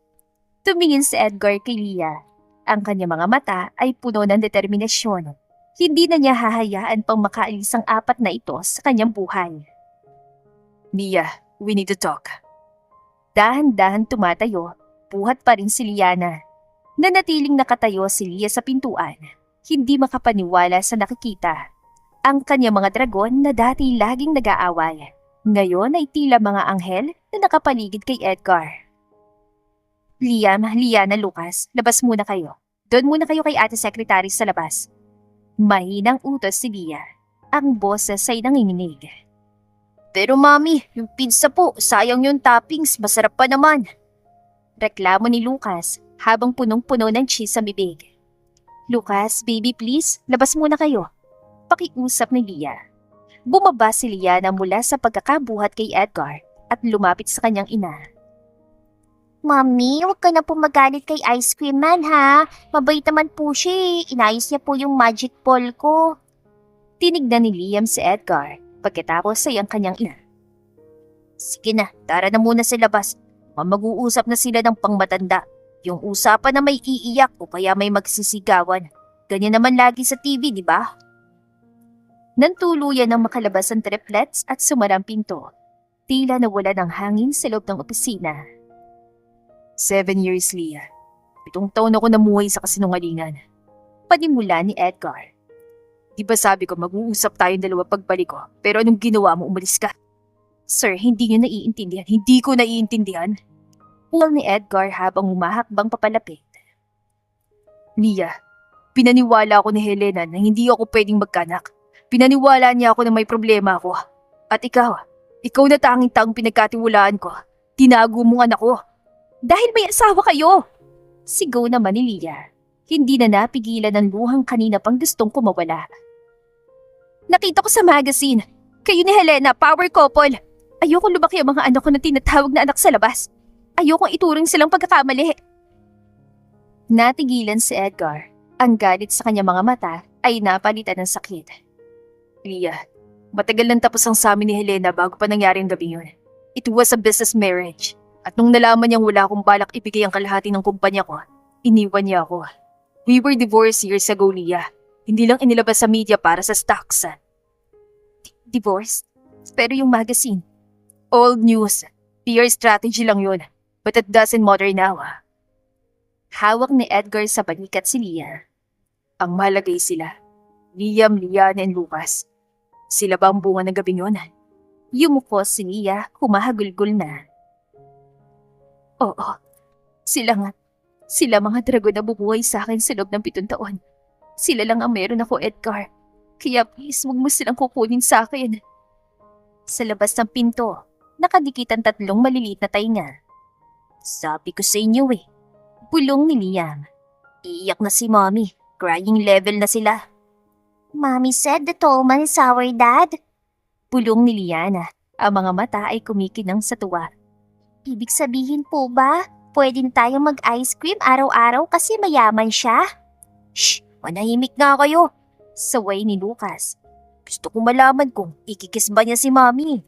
Tumingin si Edgar kay Leah. Ang kanyang mga mata ay puno ng determinasyon. Hindi na niya hahayaan pang makaalis ang 4 na ito sa kanyang buhay. Leah, we need to talk. Dahan-dahan tumatayo, buhat pa rin si Liana. Nanatiling nakatayo si Leah sa pintuan, hindi makapaniwala sa nakikita. Ang kanyang mga dragon na dati laging nag-aaway, ngayon ay tila mga anghel na nakapaligid kay Edgar. Liam, Liana, Lucas, labas muna kayo. Doon muna kayo kay Ate Secretary sa labas. Mahinang utos si Leah. Ang boses ay nanginginig. Pero mami, yung pizza po, sayang yung toppings, masarap pa naman. Reklamo ni Lucas habang punong-puno ng cheese sa bibig. Lucas, baby please, labas muna kayo. Pakiusap ni Leah. Bumaba si Liana mula sa pagkakabuhat kay Edgar at lumapit sa kanyang ina. Mami, huwag ka na po magalit kay Ice Cream Man ha. Mabait naman po siya eh. Inayos niya po yung magic ball ko. Tinignan ni Liam si Edgar pagkatapos ay ang kanyang ina. Sige na, tara na muna sa labas. Mag-uusap na sila ng pangmatanda. Yung usapan na may iiyak o kaya may magsisigawan. Ganyan naman lagi sa TV, di ba? Nantuluyan ng makalabas ang triplets at sumarang pinto. Tila nawala ng hangin sa loob ng opisina. 7 years, Leah. 7 taon ako namuhay sa kasinungalingan. Panimula ni Edgar. Di ba sabi ko mag-uusap tayong dalawa pagbalik ko, pero anong ginawa mo, umalis ka? Sir, hindi niyo naiintindihan. Hindi ko naiintindihan. Ulang ni Edgar habang humahakbang papalapit. Leah, pinaniwala ako ni Helena na hindi ako pwedeng magkanak. Pinaniwala niya ako na may problema ako. At ikaw na tanging taong pinagkatiwalaan ko. Tinago mo ang anak ko. Dahil may asawa kayo! Sigaw naman ni Leah. Hindi na napigilan ng luhang kanina pang gustong kumawala. Nakita ko sa magazine. Kayo ni Helena, power couple. Ayokong lumaki ang mga anak ko na tinatawag na anak sa labas. Ayokong ituring silang pagkakamali. Natigilan si Edgar. Ang galit sa kanyang mga mata ay napalitan ng sakit. Leah, matagal nang tapos ang sa amin ni Helena bago pa nangyari ang gabi yun. It was a business marriage. At nung nalaman niyang wala akong balak ibigay ang kalahati ng kumpanya ko, iniwan niya ako. We were divorced years ago, Leah. Hindi lang inilabas sa media para sa stocks. Divorced? Pero yung magazine. Old news. PR strategy lang yun. But it doesn't matter now. Hawak ni Edgar sa balikat si Leah. Ang malagay sila. Liam, Lian, and Lucas. Sila ba ang bunga ng gabing yun? Yumukos si Leah, humahagulgol na. Oo. Sila nga. Sila mga dragon na bumuhay sa akin sa loob ng 7 taon. Sila lang ang meron ako, Edgar. Kaya please, huwag mo silang kukunin sa akin. Sa labas ng pinto, nakadikit ang 3 maliliit na tainga. Sabi ko sa inyo eh. Bulong ni Liam. Iiyak na si Mommy. Crying level na sila. Mommy said the tall man is our dad. Bulong ni Liana. Ang mga mata ay kumikinang sa tuwa. Ibig sabihin po ba, pwede tayong mag-ice cream araw-araw kasi mayaman siya? Shh! Manahimik nga kayo! Saway ni Lucas. Gusto ko malaman kung ikikis ba niya si Mommy.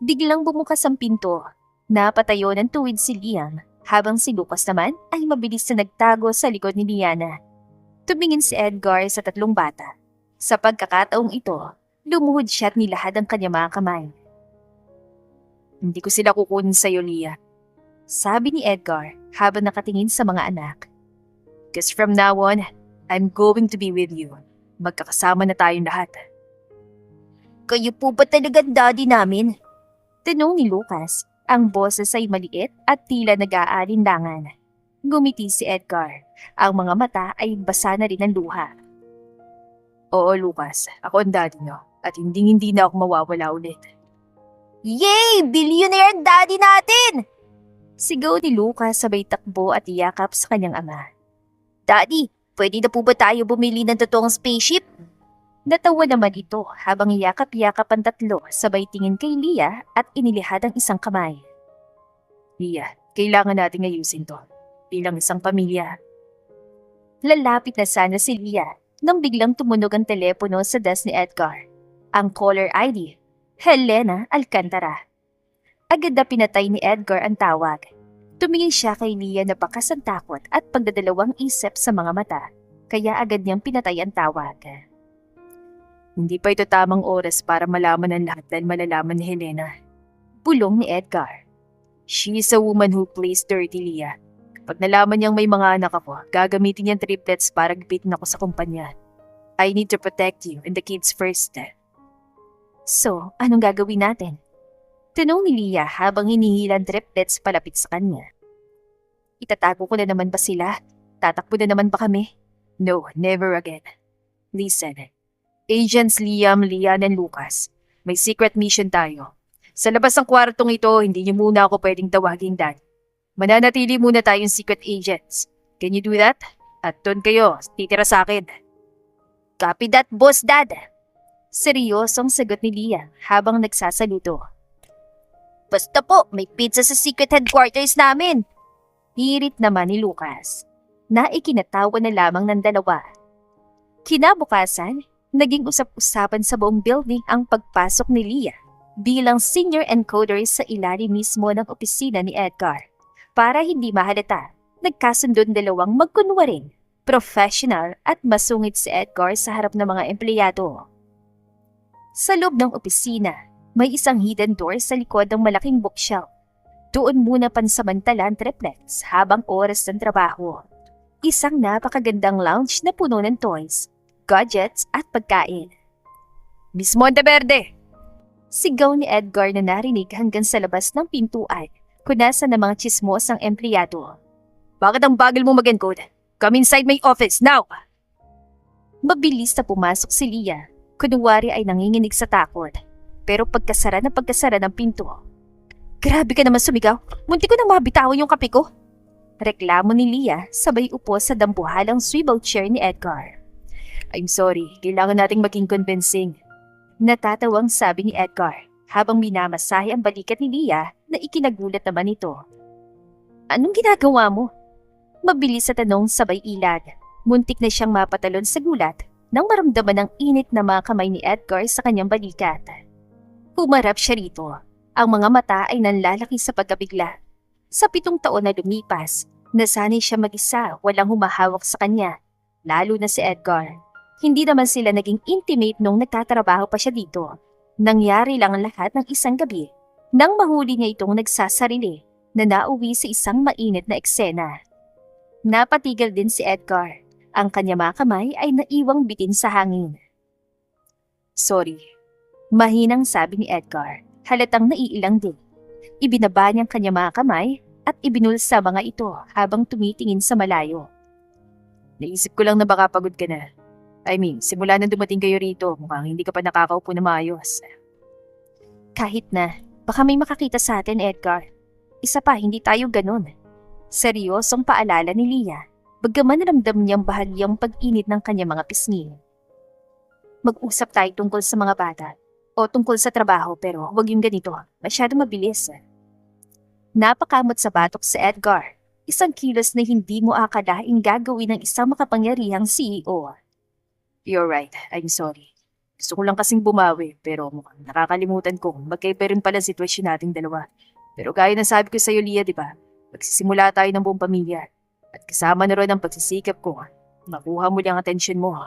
Biglang bumukas ang pinto. Napatayo ng tuwid si Liam, habang si Lucas naman ay mabilis na nagtago sa likod ni Liana. Tumingin si Edgar sa 3 bata. Sa pagkakataong ito, lumuhod siya at nilahad ang kanyang mga kamay. Hindi ko sila kukunin sa iyo, Leah. Sabi ni Edgar habang nakatingin sa mga anak. Because from now on, I'm going to be with you. Magkakasama na tayong lahat. Kayo po ba talaga daddy namin? Tanong ni Lucas. Ang boses ay maliit at tila nag-aalinlangan. Gumiti si Edgar. Ang mga mata ay basa na rin ng luha. Oo, Lucas. Ako ang daddy nyo. At hindi na ako mawawala ulit. Yay! Billionaire daddy natin! Sigaw ni Lucas sabay takbo at iyakap sa kanyang ama. Daddy, pwede na po ba tayo bumili ng totoong spaceship? Natawa naman ito habang iyakap-yakap ang 3 sabay tingin kay Leah at inilihad ang isang kamay. Leah, kailangan natin ayusin to. Bilang isang pamilya. Lalapit na sana si Leah nang biglang tumunog ang telepono sa desk ni Edgar. Ang caller ID, Helena Alcantara. Agad na pinatay ni Edgar ang tawag. Tumingin siya kay Leah na bakas ang takot at pagdadalawang isip sa mga mata, kaya agad niyang pinatay ang tawag. Hindi pa ito tamang oras para malaman ang lahat dahil malalaman ni Helena. Bulong ni Edgar. She is a woman who plays dirty, Leah. Kapag nalaman niyang may mga anak ako, gagamitin niyang triplets para gipitin ako sa kumpanya. I need to protect you and the kids first. So, anong gagawin natin? Tanong ni Leah habang hinihilan triplets palapit sa kanya. Itatago ko na naman ba sila? Tatakbo na naman ba kami? No, never again. Listen, Agents Liam, Lian, and Lucas, may secret mission tayo. Sa labas ng kwartong ito, hindi niyo muna ako pwedeng tawagin dad. Mananatili muna tayong secret agents. Can you do that? At doon kayo, titira sa akin. Copy that, boss dad! Seryosong sagot ni Leah habang nagsasaluto. Basta po, may pizza sa secret headquarters namin. Hirit naman ni Lucas, na ikinatawa na lamang ng dalawa. Kinabukasan, naging usap-usapan sa buong building ang pagpasok ni Leah bilang senior encoder sa ilalim mismo ng opisina ni Edgar. Para hindi mahalata, nagkasundon dalawang magkunwaring, professional at masungit si Edgar sa harap ng mga empleyado. Sa loob ng opisina, may isang hidden door sa likod ng malaking bookshelf. Doon muna pansamantala ang triplex habang oras ng trabaho. Isang napakagandang lounge na puno ng toys, gadgets at pagkain. Miss Monteverde! Sigaw ni Edgar na narinig hanggang sa labas ng pintuan, kunasa ng mga chismosang empleyado. Bakit ang bagal mo mag-encode? Come inside my office, now! Mabilis na pumasok si Leah, kunwari ay nanginginig sa takot. Pero pagkasara ng pinto. Grabe ka naman sumigaw, munti ko na mabitawan yung kape ko. Reklamo ni Leah sabay upo sa dambuhalang swivel chair ni Edgar. I'm sorry, kailangan nating maging convincing. Natatawang sabi ni Edgar habang minamasahe ang balikat ni Leah na ikinagulat naman ito. Anong ginagawa mo? Mabilis sa tanong sabay ilag. Muntik na siyang mapatalon sa gulat nang maramdaman ang init na mga kamay ni Edgar sa kanyang balikat. Humarap siya rito. Ang mga mata ay nanlalaki sa pagkabigla. Sa 7 taon na lumipas, nasanay siya mag-isa, walang humahawak sa kanya. Lalo na si Edgar. Hindi naman sila naging intimate nung nagtatrabaho pa siya dito. Nangyari lang ang lahat ng isang gabi nang mahuli niya itong nagsasarili na nauwi sa isang mainit na eksena. Napatigil din si Edgar. Ang kanya mga kamay ay naiwang bitin sa hangin. Sorry. Mahinang sabi ni Edgar, halatang naiilang din. Ibinaba niyang kanya mga kamay at ibinulsa mga ito habang tumitingin sa malayo. Naisip ko lang na baka pagod ka na. I mean, simula nang dumating kayo rito, mukhang hindi ka pa nakakaupo na maayos. Kahit na, baka may makakita sa atin, Edgar. Isa pa, hindi tayo ganun. Seryosong paalala ni Leah, bagaman ramdam niyang bahagyang pag-init ng kanya mga pisngi. Mag-usap tayo tungkol sa mga bata. O tungkol sa trabaho pero huwag yung ganito, masyado mabilis. Napakamot sa batok si Edgar, isang kilos na hindi mo akalaing gagawin ng isang makapangyarihang CEO. You're right, I'm sorry. Gusto ko lang kasing bumawi pero mukhang nakakalimutan ko magkaiba rin pala sitwasyon nating dalawa. Pero gaya na sabi ko sa'yo, Leah, di ba? Magsisimula tayo ng buong pamilya at kasama na rin ang pagsisikap ko. Makuha mo lang ang atensyon mo.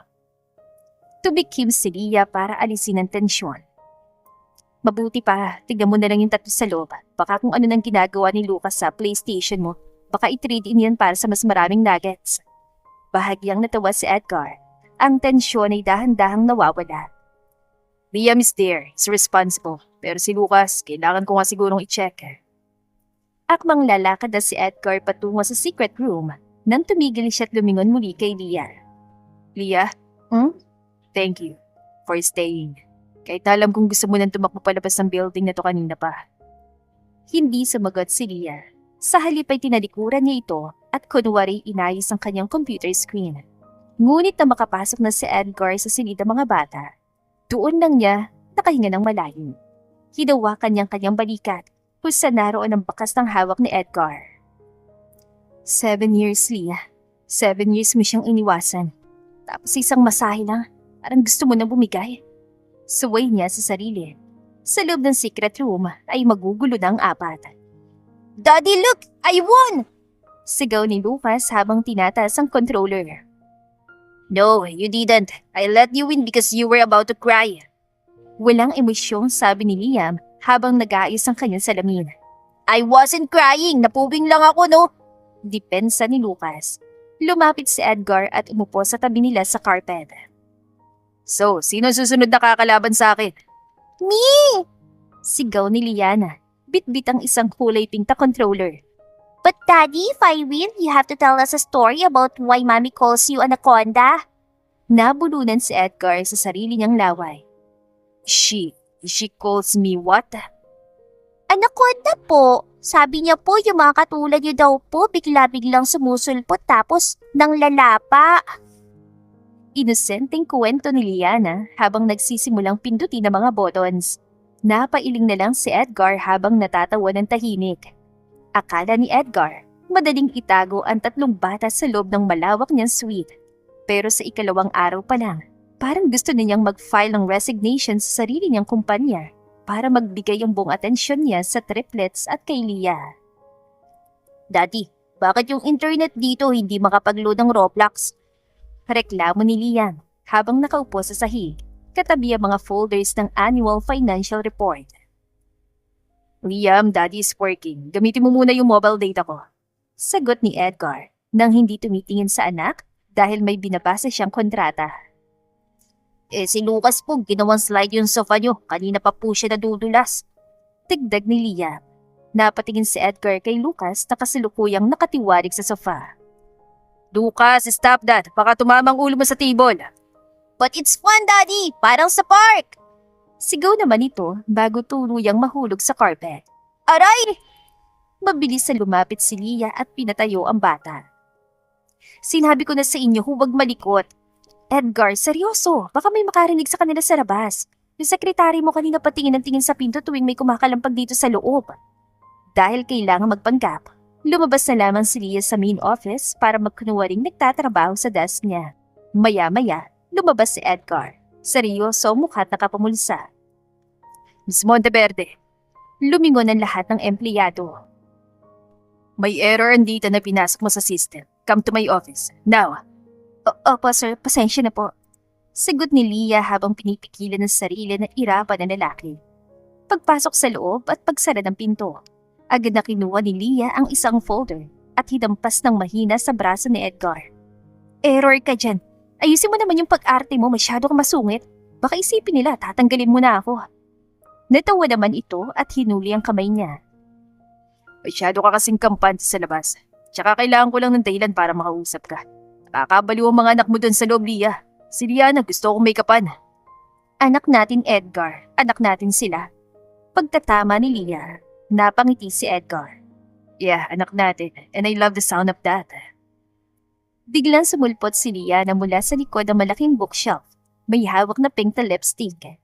Tumikim si Leah para alisin ang tensyon. Mabuti pa, tignan mo na lang yung tattoo sa loob. Baka kung ano nang ginagawa ni Lucas sa PlayStation mo, baka i-trade in yan para sa mas maraming nuggets. Bahagyang natawa si Edgar. Ang tensyon ay dahan-dahang nawawala. Liam is there, he's responsible. Pero si Lucas, kailangan ko nga sigurong i-check. Akmang lalakad na si Edgar patungo sa secret room nang tumigil siya at lumingon muli kay Leah. Leah? Thank you for staying. Kahit alam kong gusto mo nang tumakbo palabas ng building na to kanina pa. Hindi sumagot si Leah. Sa halip ay tinalikuran niya ito at kunwari inayos ang kanyang computer screen. Ngunit na makapasok na si Edgar sa silid ng mga bata, doon lang niya nakahinga ng malalim. Hinawakan niyang kanyang balikat kung saan naroon ang bakas ng hawak ni Edgar. 7 years, Leah. 7 years mo siyang iniwasan. Tapos isang masahe lang, parang gusto mo nang bumigay. Suway niya sa sarili. Sa loob ng secret room ay magugulo na ang 4. Daddy, look! I won! Sigaw ni Lucas habang tinataas ang controller. No, you didn't. I let you win because you were about to cry. Walang emosyong sabi ni Liam habang nag-aayos ang kanyang salamin. I wasn't crying. Napubing lang ako, no? Depensa ni Lucas. Lumapit si Edgar at umupo sa tabi nila sa carpet. So, sino susunod na kakalaban sa akin? Me! Sigaw ni Liana. Bit-bit ang isang kulay pink na controller. But Daddy, if I win, you have to tell us a story about why Mommy calls you Anaconda. Nabulunan si Edgar sa sarili niyang laway. She calls me what? Anaconda po. Sabi niya po yung mga katulad niyo daw po bigla-biglang sumusulpot tapos nang lalapa. Inosenteng kwento ni Liana habang nagsisimulang pindutin ang mga buttons. Napailing na lang si Edgar habang natatawa ng tahimik. Akala ni Edgar, madaling itago ang 3 bata sa loob ng malawak niyang suite. Pero sa ikalawang araw pa lang, parang gusto niyang mag-file ng resignation sa sarili niyang kumpanya para magbigay ang buong atensyon niya sa triplets at kay Leah. Daddy, bakit yung internet dito hindi makapag-load ng Roblox? Reklamo ni Liam habang nakaupo sa sahig, katabi ang mga folders ng annual financial report. Liam, Daddy is working. Gamitin mo muna yung mobile data ko. Sagot ni Edgar nang hindi tumitingin sa anak dahil may binabasa siyang kontrata. Si Lucas po, ginawang slide yung sofa nyo. Kanina pa po siya nadudulas. Tigdag ni Liam. Napatingin si Edgar kay Lucas na kasalukuyang nakatiwarik sa sofa. Lucas, stop that. Baka tumamang ulo mo sa table. But it's fun, Daddy. Parang sa park. Sigaw naman ito bago tuluyang mahulog sa carpet. Aray! Mabilis na lumapit si Leah at pinatayo ang bata. Sinabi ko na sa inyo huwag malikot. Edgar, seryoso. Baka may makarinig sa kanila sa labas. Yung sekretary mo kanina patingin ng tingin sa pinto tuwing may kumakalampag dito sa loob. Dahil kailangan magpanggap, lumabas na lamang si Leah sa main office para magkunwaring nagtatrabaho sa desk niya. Maya-maya, lumabas si Edgar. Seryoso, mukha't nakapamulsa. Miss Monteverde, lumingon ang lahat ng empleyado. May error ang data na pinasok mo sa system. Come to my office. Now. Opo sir, pasensya na po. Sagot ni Leah habang pinipigilan ng sarili na irapan ng lalaki. Pagpasok sa loob at pagsara ng pinto, agad na kinuha ni Leah ang isang folder at hinampas ng mahina sa braso ni Edgar. Error ka dyan. Ayusin mo naman yung pag-arte mo, masyado kang masungit. Baka isipin nila, tatanggalin mo na ako. Natawa naman ito at hinuli ang kamay niya. Masyado ka kasing kampante sa labas. Tsaka kailangan ko lang ng dahilan para makausap ka. Nakakabaliw ang mga anak mo dun sa loob, Leah. Si Liana gusto kong may kapan. Anak natin, Edgar. Anak natin sila. Pagtatama ni Leah, napangiti si Edgar. Yeah, anak natin. And I love the sound of that. Biglang sumulpot si Leah na mula sa likod ng malaking bookshelf. May hawak na pink na lipstick.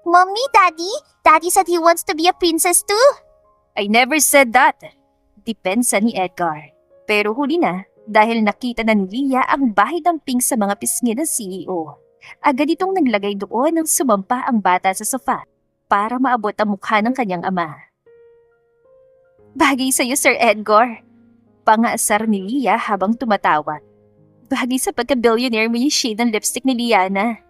Mommy, Daddy? Daddy said he wants to be a princess too? I never said that. Depensa ni Edgar. Pero huli na dahil nakita na ni Leah ang bahid ng pink sa mga pisngi ng CEO. Agad itong naglagay doon nang sumampa ang bata sa sofa para maabot ang mukha ng kanyang ama. Bagay sa'yo, Sir Edgar. Pangaasar ni Leah habang tumatawa. Bagay sa pagka-billionaire mo yung shade ng lipstick ni Liana.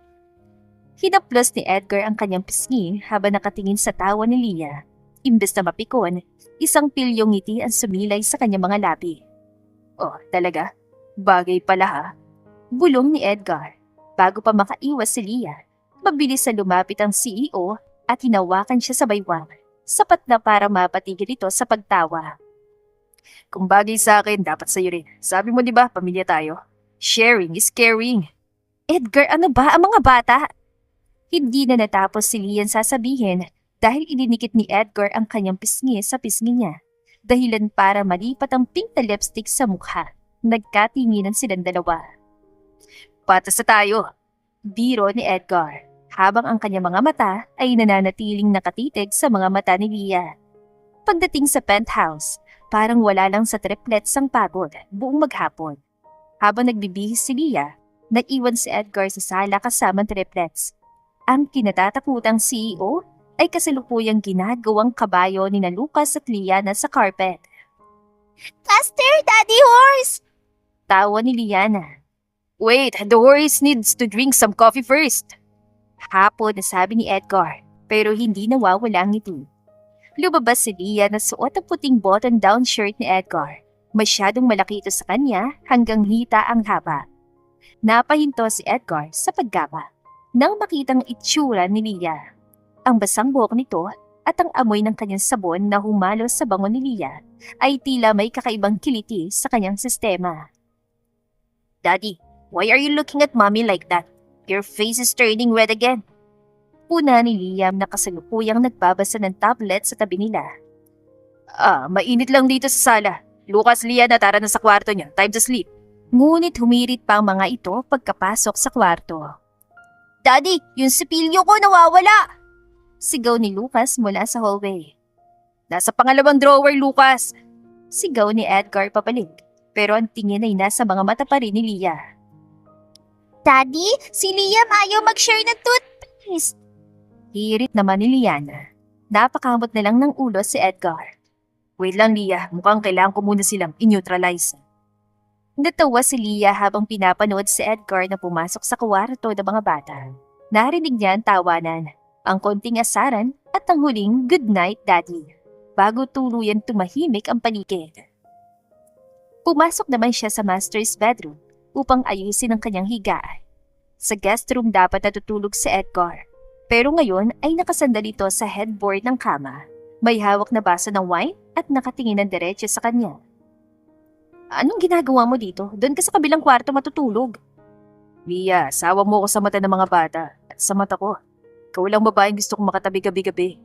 Hinaplos ni Edgar ang kanyang pisngi habang nakatingin sa tawa ni Leah. Imbes na mapikon, isang pilyong ngiti ang sumilay sa kanyang mga labi. Oh, talaga? Bagay pala ha? Bulong ni Edgar. Bago pa makaiwas si Leah, mabilis na lumapit ang CEO at hinawakan siya sa baywang. Sapat na para mapatigil ito sa pagtawa. Kung bagay sa akin, dapat sa'yo rin. Sabi mo diba, pamilya tayo? Sharing is caring. Edgar, ano ba ang mga bata? Hindi na natapos si Leah sasabihin dahil ininikit ni Edgar ang kanyang pisngi sa pisngi niya. Dahilan para malipat ang pink na lipstick sa mukha. Nagkatinginan silang dalawa. Patas na tayo. Biro ni Edgar, habang ang kanyang mga mata ay nananatiling nakatitig sa mga mata ni Leah. Pagdating sa penthouse, parang wala lang sa triplets ang pagod buong maghapon. Habang nagbibihis si Leah, nag-iwan si Edgar sa sala kasama triplets. Ang kinatatakutang CEO ay kasalukuyang ginagawang kabayo ni na Lucas at Liana sa carpet. Faster, Daddy Horse! Tawa ni Liana. Wait, the horse needs to drink some coffee first. Hapon na sabi ni Edgar, pero hindi nawawala ang ngiti. Lumabas si Leah na suot ang puting button-down shirt ni Edgar. Masyadong malaki ito sa kanya hanggang hita ang haba. Napahinto si Edgar sa paggapa nang makitang itsura ni Leah. Ang basang buhok nito at ang amoy ng kanyang sabon na humalos sa bango ni Leah ay tila may kakaibang kiliti sa kanyang sistema. Daddy, why are you looking at mommy like that? Your face is turning red again. Puna ni Liam na kasalukuyang nagbabasa ng tablet sa tabi nila. Mainit lang dito sa sala. Lucas, Leah, tara na sa kwarto niya. Time to sleep. Ngunit humirit pa ang mga ito pagkapasok sa kwarto. Daddy, yung sipilyo ko nawawala! Sigaw ni Lucas mula sa hallway. Nasa pangalawang drawer, Lucas! Sigaw ni Edgar pabalik. Pero ang tingin ay nasa mga mata pa rin ni Leah. Daddy, si Liam ayaw mag-share ng toothpaste. Hirit naman ni Liana. Napakamot na lang ng ulo si Edgar. Wait lang, Leah. Mukhang kailangan ko muna silang i-neutralize. Natawa si Leah habang pinapanood si Edgar na pumasok sa kwarto ng mga bata. Narinig niya ang tawanan, ang konting asaran at ang huling good night, Daddy, bago tuluyan tumahimik ang paligid. Pumasok naman siya sa master's bedroom upang ayusin ang kanyang higaan. Sa guest room dapat natutulog si Edgar, pero ngayon ay nakasandal ito sa headboard ng kama. May hawak na baso ng wine at nakatingin ng diretso sa kanya. Anong ginagawa mo dito? Doon ka sa kabilang kwarto matutulog. Mia, sawa mo ko sa mata ng mga bata at sa mata ko. Ikaw lang babaeng gusto kong makatabi gabi-gabi.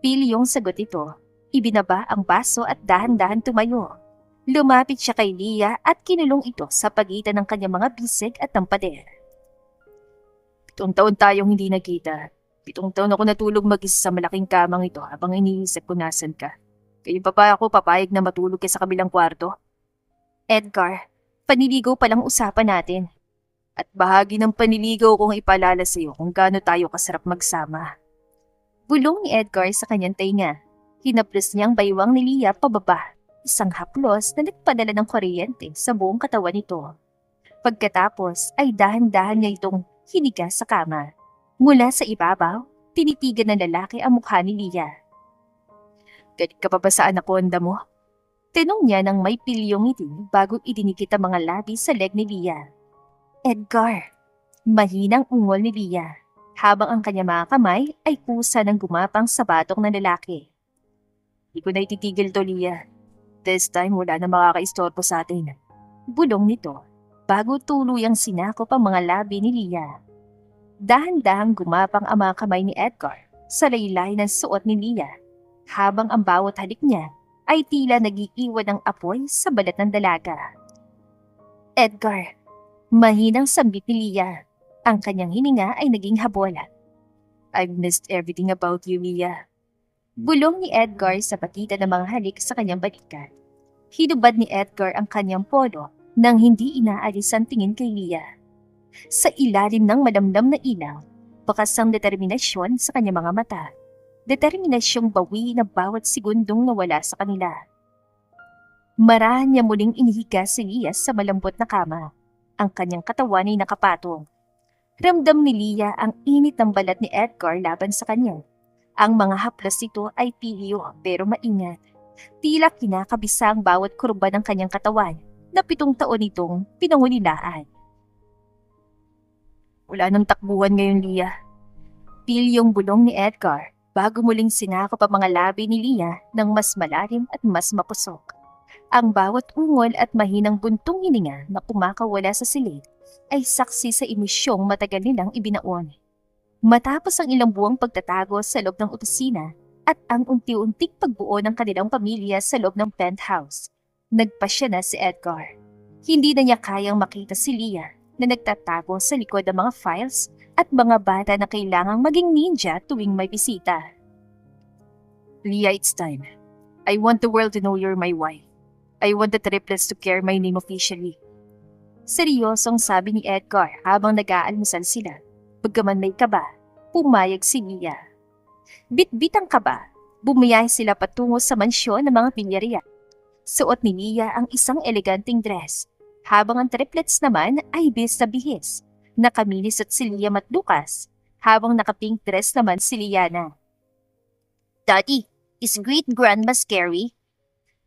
Pilyong sagot ito. Ibinaba ang baso at dahan-dahan tumayo. Lumapit siya kay Leah at kinulong ito sa pagitan ng kanyang mga bisig at ng pader. 7 taon tayong hindi nagkita. 7 taon ako natulog mag-isa sa malaking kamang ito habang iniisip ko nasan ka. Kaya pa ako papayag na matulog ka sa kabilang kwarto? Edgar, paniligaw pa lang usapan natin. At bahagi ng paniligaw kong ipaalala sa iyo kung gaano tayo kasarap magsama. Bulong ni Edgar sa kanyang tainga. Hinaplos niyang baywang ni Leah pababa. Isang haplos na nagpadala ng kuryente sa buong katawan nito. Pagkatapos ay dahan-dahan niya itong hiniga sa kama. Mula sa ibabaw, tinitigan ng lalaki ang mukha ni Leah. Galit ka pa ba sa anaconda mo? Tinong niya ng may pilyong ngiti bago idinikit ang mga labi sa leg ni Leah. Edgar, mahinang ungol ni Leah, habang ang kanyang mga kamay ay pusa ng gumapang sa batok ng lalaki. Hindi ko na ititigil to, Leah. This time wala na makakaistorbo sa atin. Bulong nito, bago tuluyang sinakop ang mga labi ni Leah. Dahan-dahang gumapang ang mga kamay ni Edgar sa laylay ng suot ni Leah, habang ang bawat halik niya ay tila nag-iiwan ng apoy sa balat ng dalaga. Edgar, mahinang sambit ni Leah. Ang kanyang hininga ay naging habola. I've missed everything about you, Leah. Bulong ni Edgar sa pagitan ng mga halik sa kanyang balikat. Hinubad ni Edgar ang kanyang polo nang hindi inaalis ang tingin kay Leah. Sa ilalim ng malamdam na ilaw, bakas ang determinasyon sa kanyang mga mata. Determinasyong bawiin ang bawat segundong nawala sa kanila. Marahan niya muling inihiga si Leah sa malambot na kama. Ang kanyang katawan ay nakapatong. Ramdam ni Leah ang init ng balat ni Edgar laban sa kanya. Ang mga haplas nito ay pihiyo pero maingat. Tila kinakabisa ang bawat kurba ng kanyang katawan na 7 taon itong pinangulilaan. Wala nang takbuhan ngayon, Leah. Pilyong bulong ni Edgar bago muling sinakop ang mga labi ni Leah ng mas malalim at mas mapusok. Ang bawat ungol at mahinang buntong hininga na kumakawala sa silid ay saksi sa emisyong matagal nilang ibinaon. Matapos ang ilang buwang pagtatago sa loob ng opisina at ang unti-unting pagbuo ng kanilang pamilya sa loob ng penthouse, nagpasya na si Edgar. Hindi na niya kayang makita si Leah na nagtatago sa likod ng mga files at mga bata na kailangang maging ninja tuwing may bisita. Leah, it's time. I want the world to know you're my wife. I want the triplets to carry my name officially. Seryosong sabi ni Edgar habang nag-aalmusal sila. Pagkaman may kaba, pumayag si Leah. Bit-bit ang kaba, bumiyahe sila patungo sa mansyon ng mga pinyariya. Suot ni Leah ang isang eleganting dress, habang ang triplets naman ay bis na bihis. Nakaminis at si Liam at Lucas, habang naka-pink dress naman si Liana. Daddy, is great grandma scary?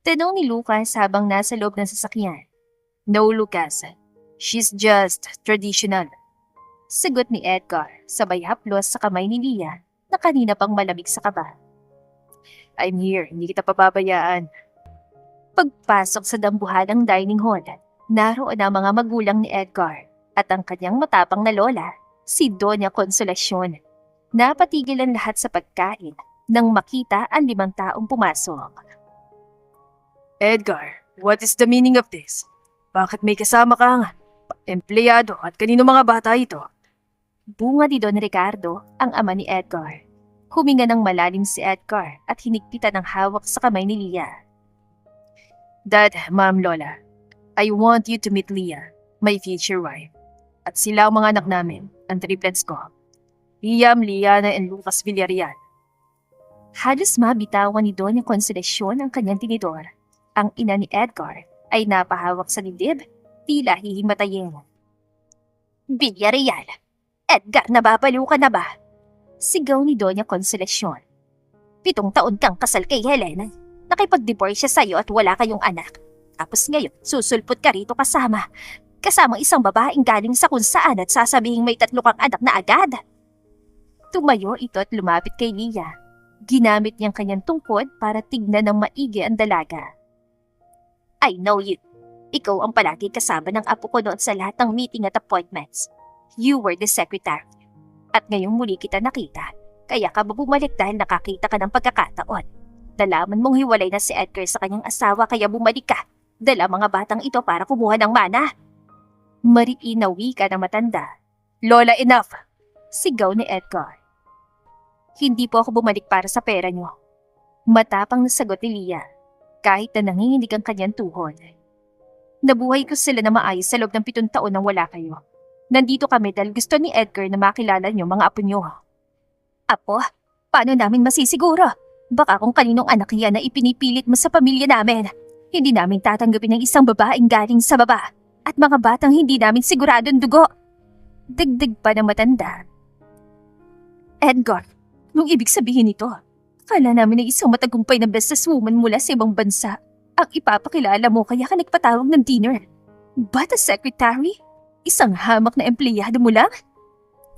Tanong ni Lucas habang nasa loob ng sasakyan. No, Lucas. She's just traditional. Sagot ni Edgar, sabay haplos sa kamay ni Leah na kanina pang malamig sa kaba. I'm here, hindi kita pababayaan. Pagpasok sa dambuhalang dining hall, naroon ang mga magulang ni Edgar at ang kanyang matapang na lola, si Doña Consolacion. Napatigil ang lahat sa pagkain nang makita ang 5 taong pumasok. Edgar, what is the meaning of this? Bakit may kasama kang empleyado at kanino mga bata ito? Bunga ni Don Ricardo, ang ama ni Edgar. Huminga ng malalim si Edgar at hinigpitan ng hawak sa kamay ni Leah. Dad, Ma'am, Lola, I want you to meet Leah, my future wife. At sila ang mga anak namin, ang triplets ko. Liam, Liana, and Lucas Villarreal. Halos mabitawan ni Doña Consolacion ang kanyang tinidor. Ang ina ni Edgar ay napahawak sa dibdib, tila hihimatayin. Villarreal, Edgar, nababaliw ka na ba? Sigaw ni Doña Consolacion. 7 taon kang kasal kay Helena. Nakipag-divorce siya sa'yo at wala kayong anak. Tapos ngayon, susulpot ka rito kasamang isang babaeng galing sa kung saan at sasabihing may 3 kang anak na agad. Tumayo ito at lumapit kay Leah. Ginamit niyang kanyang tungkod para tignan ng maigi ang dalaga. I know you. Ikaw ang palagi kasama ng apo ko noon sa lahat ng meeting at appointments. You were the secretary. At ngayong muli kita nakita, kaya ka bumalik dahil nakakita ka ng pagkakataon. Nalaman mong hiwalay na si Edgar sa kanyang asawa kaya bumalik ka. Dala mga batang ito para kumuha ng mana. Mariin na wika ng matanda. Lola, enough! Sigaw ni Edgar. Hindi po ako bumalik para sa pera niyo. Matapang na sagot ni Leah, kahit na nanginginig ang kanyang tuhod. Nabuhay ko sila na maayos sa loob ng 7 taon nang wala kayo. Nandito kami dahil gusto ni Edgar na makilala niyo mga apo niyo. Apo, paano namin masisiguro? Baka kung kaninong anak yan na ipinipilit mo sa pamilya namin. Hindi namin tatanggapin ng isang babaeng galing sa baba at mga batang hindi namin siguradong dugo. Dagdag pa ng matanda. Edgar, nung ibig sabihin nito, akala namin ay isang matagumpay na businesswoman mula sa ibang bansa ang ipapakilala mo kaya ka nagpatawag ng dinner. But a secretary? Isang hamak na empleyado mo lang?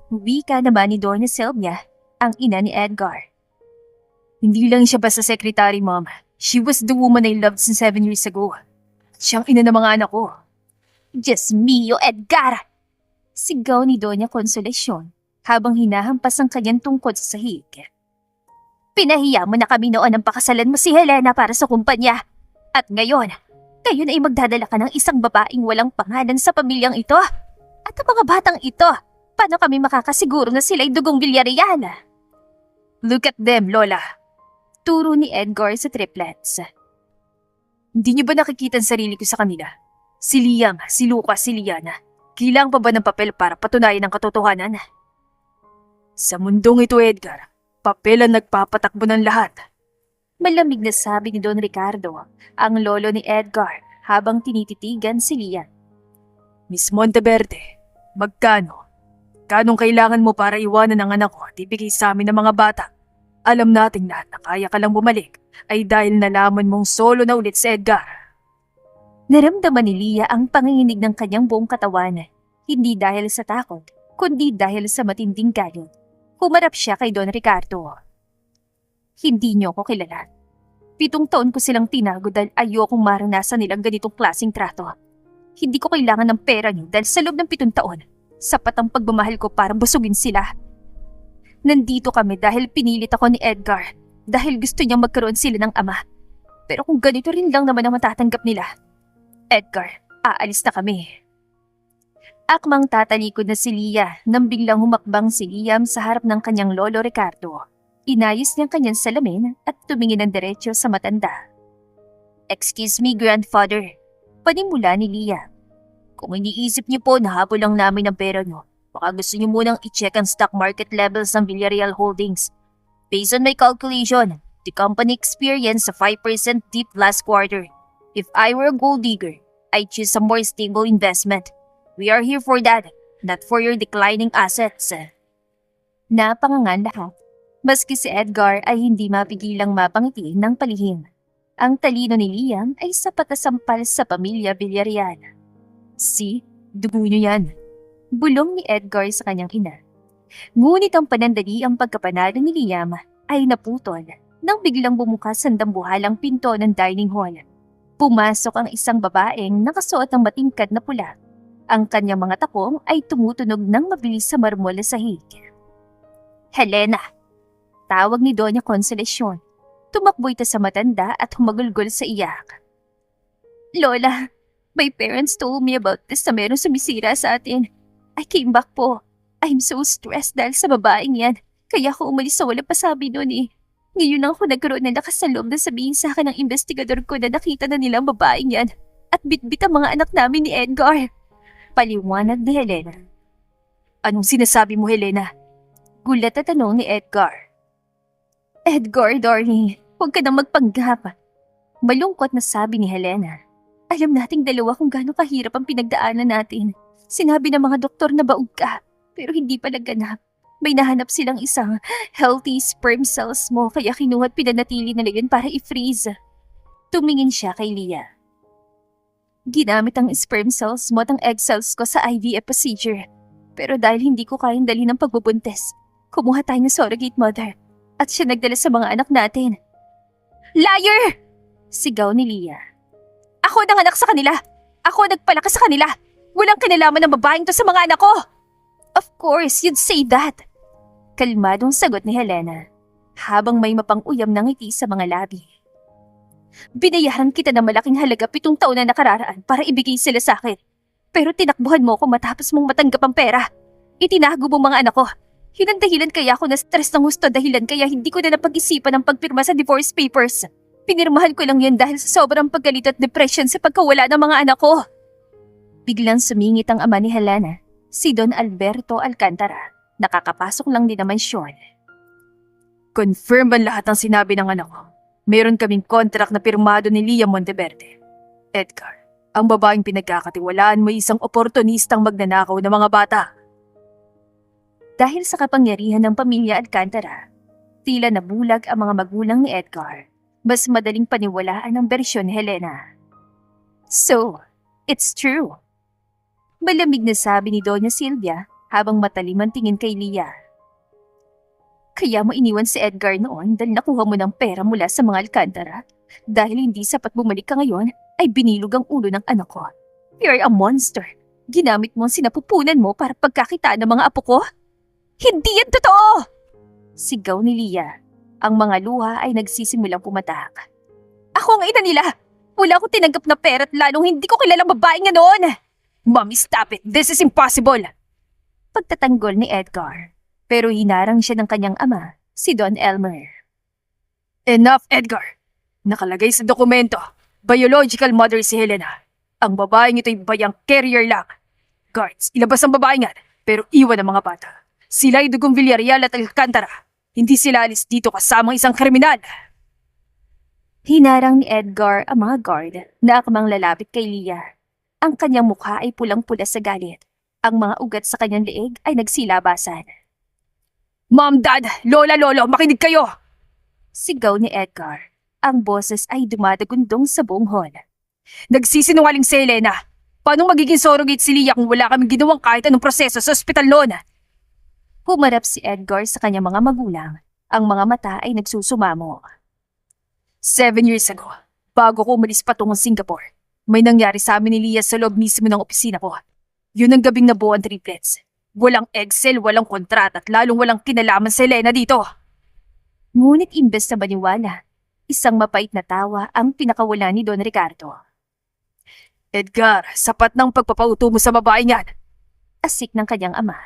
Wika naman ni Doña Sylvia, ang ina ni Edgar. Hindi lang siya basta secretary, Mom. She was the woman I loved since 7 years ago. Siyang ina ng mga anak ko. Diyos mio, Edgar! Sigaw ni Doña Consolacion habang hinahampas ang kanyang tungkod sa sahig. Pinahiya mo na kami noon ang pakasalan mo si Helena para sa kumpanya. At ngayon ay magdadala ka ng isang babaeng walang pangalan sa pamilyang ito. At ang mga batang ito, paano kami makakasiguro na sila'y dugong Villarreal? Look at them, Lola. Turo ni Edgar sa triplets. Hindi niyo ba nakikita ang sarili ko sa kanila? Si Liam, si Lucas, si Liana. Kailangan pa ba ng papel para patunayan ang katotohanan? Sa mundong ito, Edgar, papel ang nagpapatakbo ng lahat. Malamig na sabi ni Don Ricardo, ang lolo ni Edgar, habang tinititigan si Liam. Miss Monteverde, magkano? Kanong kailangan mo para iwanan ang anak ko at ibigay sa amin ng mga bata? Alam nating lahat na kaya ka lang bumalik ay dahil nalaman mong solo na ulit si Edgar. Naramdaman ni Leah ang panginginig ng kanyang buong katawan, hindi dahil sa takot, kundi dahil sa matinding galit. Humarap siya kay Don Ricardo. Hindi niyo ako kilala. 7 taon ko silang tinago dahil ayokong maranasan nilang ganitong klaseng trato. Hindi ko kailangan ng pera niyo dahil sa loob ng 7 taon, sapat ang pagmamahal ko para busugin sila. Nandito kami dahil pinilit ako ni Edgar, dahil gusto niyang magkaroon sila ng ama. Pero kung ganito rin lang naman ang matatanggap nila, Edgar, aalis na kami. Akmang tatalikod na si Leah nang biglang humakbang si Liam sa harap ng kanyang lolo Ricardo. Inayos niyang kanyang salamin at tumingin ng diretso sa matanda. Excuse me, grandfather. Panimula ni Leah. Kung iniisip niyo po na habol lang namin ang pera niyo, baka gusto niyo munang i-check ang stock market levels ng Villarreal Holdings. Based on my calculation, the company experienced a 5% dip last quarter. If I were a gold digger, I'd choose a more stable investment. We are here for that, not for your declining assets. Napangangan lahat. Maski si Edgar ay hindi mapigilang mapangiti ng palihim. Ang talino ni Liam ay sapat na sampal sa pamilya Villarreal. Si, dugo niyo yan. Bulong ni Edgar sa kanyang ina. Ngunit ang panandali ang pagkapanalo ni Liam ay naputol nang biglang bumukas ang dambuhalang pinto ng dining hall. Pumasok ang isang babaeng nakasuot ng matingkad na pula. Ang kanyang mga takong ay tumutunog ng mabilis sa marmol na sahig. Helena! Tawag ni Doña Consolacion. Tumakbo ito sa matanda at humagulgol sa iyak. Lola, my parents told me about this na merong sumisira sa atin. I came back po. I'm so stressed dahil sa babaeng yan. Kaya ako umalis sa walang pasabi noon eh. Ngayon lang ako nagkaroon ng lakas sa loob na sabihin sa akin ng investigador ko na nakita na nila ang babaeng yan at bitbit ang mga anak namin ni Edgar. Paliwanag ni Helena. Anong sinasabi mo, Helena? Gulat na tanong ni Edgar. Edgar, darling, huwag ka nang magpanggap. Malungkot na sabi ni Helena. Alam nating dalawa kung gaano kahirap ang pinagdaanan natin. Sinabi ng mga doktor na baog ka, pero hindi pala ganap. May nahanap silang isang healthy sperm cells mo kaya kinuha at pinanatili nila yun para i-freeze. Tumingin siya kay Leah. Ginamit ang sperm cells mo at ang egg cells ko sa IVF procedure. Pero dahil hindi ko kayang dali ng pagbubuntis, kumuha tayo ng surrogate mother at siya nagdala sa mga anak natin. Liar! Sigaw ni Leah. Ako nanganak sa kanila! Ako nagpalakas sa kanila! Walang kinalaman ng babaeng to sa mga anak ko! Of course, you'd say that! Kalmadong sagot ni Helena, habang may mapang-uyam na ngiti sa mga labi. Binayaran kita ng malaking halaga 7 taon na nakararaan para ibigay sila sa akin. Pero tinakbuhan mo ako matapos mong matanggap ang pera. Itinago mo mga anak ko. Yun ang dahilan kaya ako na-stress ng gusto dahilan kaya hindi ko na napag-isipan ang pagpirma sa divorce papers. Pinirmahan ko lang yun dahil sa sobrang paggalit at depression sa pagkawala ng mga anak ko. Biglang sumingit ang ama ni Helena, si Don Alberto Alcantara. Nakakapasok lang din naman siyon. Confirm ang lahat ng sinabi ng anak ko. Meron kaming contract na pirmado ni Leah Monteverde. Edgar, ang babaeng pinagkakatiwalaan mo isang oportunistang magnanakaw ng mga bata. Dahil sa kapangyarihan ng pamilya Alcantara, tila nabulag ang mga magulang ni Edgar. Mas madaling paniwalaan ang bersyon ni Helena. So, it's true. Malamig na sabi ni Doña Silvia habang matalim ang tingin kay Leah. Kaya mo iniwan si Edgar noon dahil nakuha mo ng pera mula sa mga Alcantara. Dahil hindi sapat bumalik ka ngayon, ay binilog ang ulo ng anak ko. You're a monster. Ginamit mo ang sinapupunan mo para pagkakitaan ng mga apo ko? Hindi yan totoo! Sigaw ni Leah. Ang mga luha ay nagsisimulang pumatak. Ako ang ina nila! Wala akong tinanggap na pera at lalong hindi ko kilalang babaeng nga noon! Mommy, stop it! This is impossible! Pagtatanggol ni Edgar. Pero hinarang siya ng kanyang ama, si Don Elmer. Enough, Edgar! Nakalagay sa dokumento, biological mother si Helena. Ang babaeng ito'y bayang carrier lang. Guards, ilabas ang babaeng yan, pero iwan ang mga bata. Sila ay dugong Villarreal at Alcantara. Hindi sila alis dito kasamang isang kriminal. Hinarang ni Edgar ang mga guard na akmang lalapit kay Leah. Ang kanyang mukha ay pulang-pula sa galit. Ang mga ugat sa kanyang leeg ay nagsilabasan. Mom, Dad, Lola, Lolo, makinig kayo! Sigaw ni Edgar. Ang boses ay dumadagundong sa buong hall. Nagsisinungaling si Helena. Paano magiging surrogate si Leah kung wala kaming ginawang kahit anong proseso sa ospital noon? Humarap si Edgar sa kanyang mga magulang. Ang mga mata ay nagsusumamo. 7 years ago, bago ko umalis patungong Singapore, may nangyari sa amin ni Leah sa loob mismo ng opisina ko. Yun ang gabing nabuo ang triplets. Walang Excel, walang kontrata at lalong walang kinalaman si Helena dito. Ngunit imbes na maniwala, isang mapait na tawa ang pinakawala ni Don Ricardo. Edgar, sapat ng pagpapauto mo sa babaeng yan. Asik ng kanyang ama.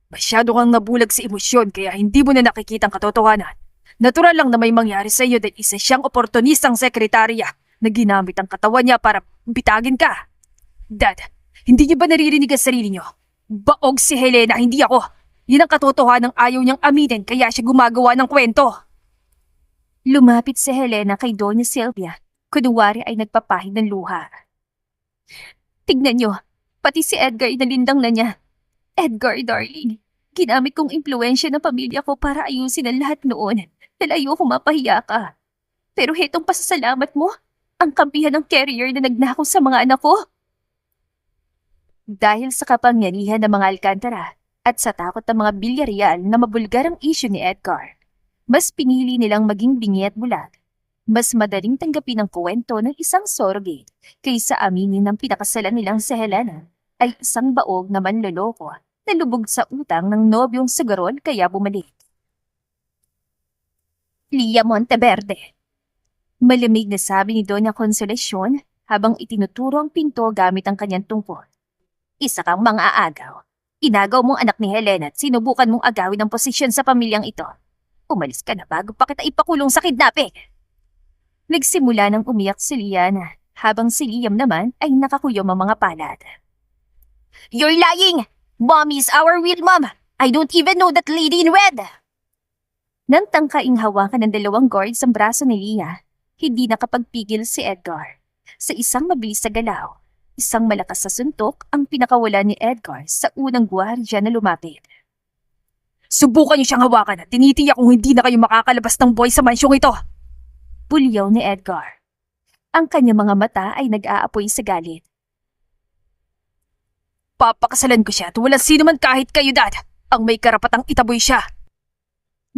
Masyado kang nabulag sa emosyon kaya hindi mo na nakikita ang katotohanan. Natural lang na may mangyari sa iyo dahil isa siyang oportunistang sekretarya na ginamit ang katawan niya para bitagin ka. Dad, hindi niyo ba naririnig ang sarili niyo? Baog si Helena, hindi ako. Yan ang katotohanan ng ayaw niyang aminin kaya siya gumagawa ng kwento. Lumapit si Helena kay Doña Silvia. Kunwari ay nagpapahid ng luha. Tignan niyo, pati si Edgar inalindang na niya. Edgar, darling, ginamit kong impluensya ng pamilya ko para ayusin ang lahat noon dahil ayoko mapahiya ka. Pero hetong pasasalamat mo, ang kampihan ng carrier na nagnakaw sa mga anak ko. Dahil sa kapangyarihan ng mga Alcantara at sa takot ng mga Villarreal na mabulgar ang issue ni Edgar, mas pinili nilang maging bingi at bulag. Mas madaling tanggapin ang kwento ng isang surrogate kaysa aminin ng pinakasalan nilang si Helena ay isang baog na manloloko na lubog sa utang ng nobyong Sugarol kaya bumalik. Leah Monteverde. Malamig na sabi ni Doña Consolacion habang itinuturo ang pinto gamit ang kanyang tungkol. Isa kang mga aagaw. Inagaw mong anak ni Helena at sinubukan mong agawin ang posisyon sa pamilyang ito. Umalis ka na bago pa kita ipakulong sa kidnapping. Nagsimula nang umiyak si Liana, habang si Liam naman ay nakakuyom ang mga palad. You're lying! Mommy's our real mom! I don't even know that lady in red! Nang tangkaing hawakan ng dalawang guards ang braso ni Leah, hindi nakapagpigil si Edgar. Sa isang mabilis na galaw, isang malakas na suntok ang pinakawala ni Edgar sa unang gwardiya na lumapit. Subukan niyo siyang hawakan at tinitiyak kung hindi na kayo makakalabas ng buhay sa mansyong ito. Bulyaw ni Edgar. Ang kanyang mga mata ay nag-aapoy sa galit. Papakasalan ko siya at walang sino man kahit kayo, Dad, ang may karapatang itaboy siya.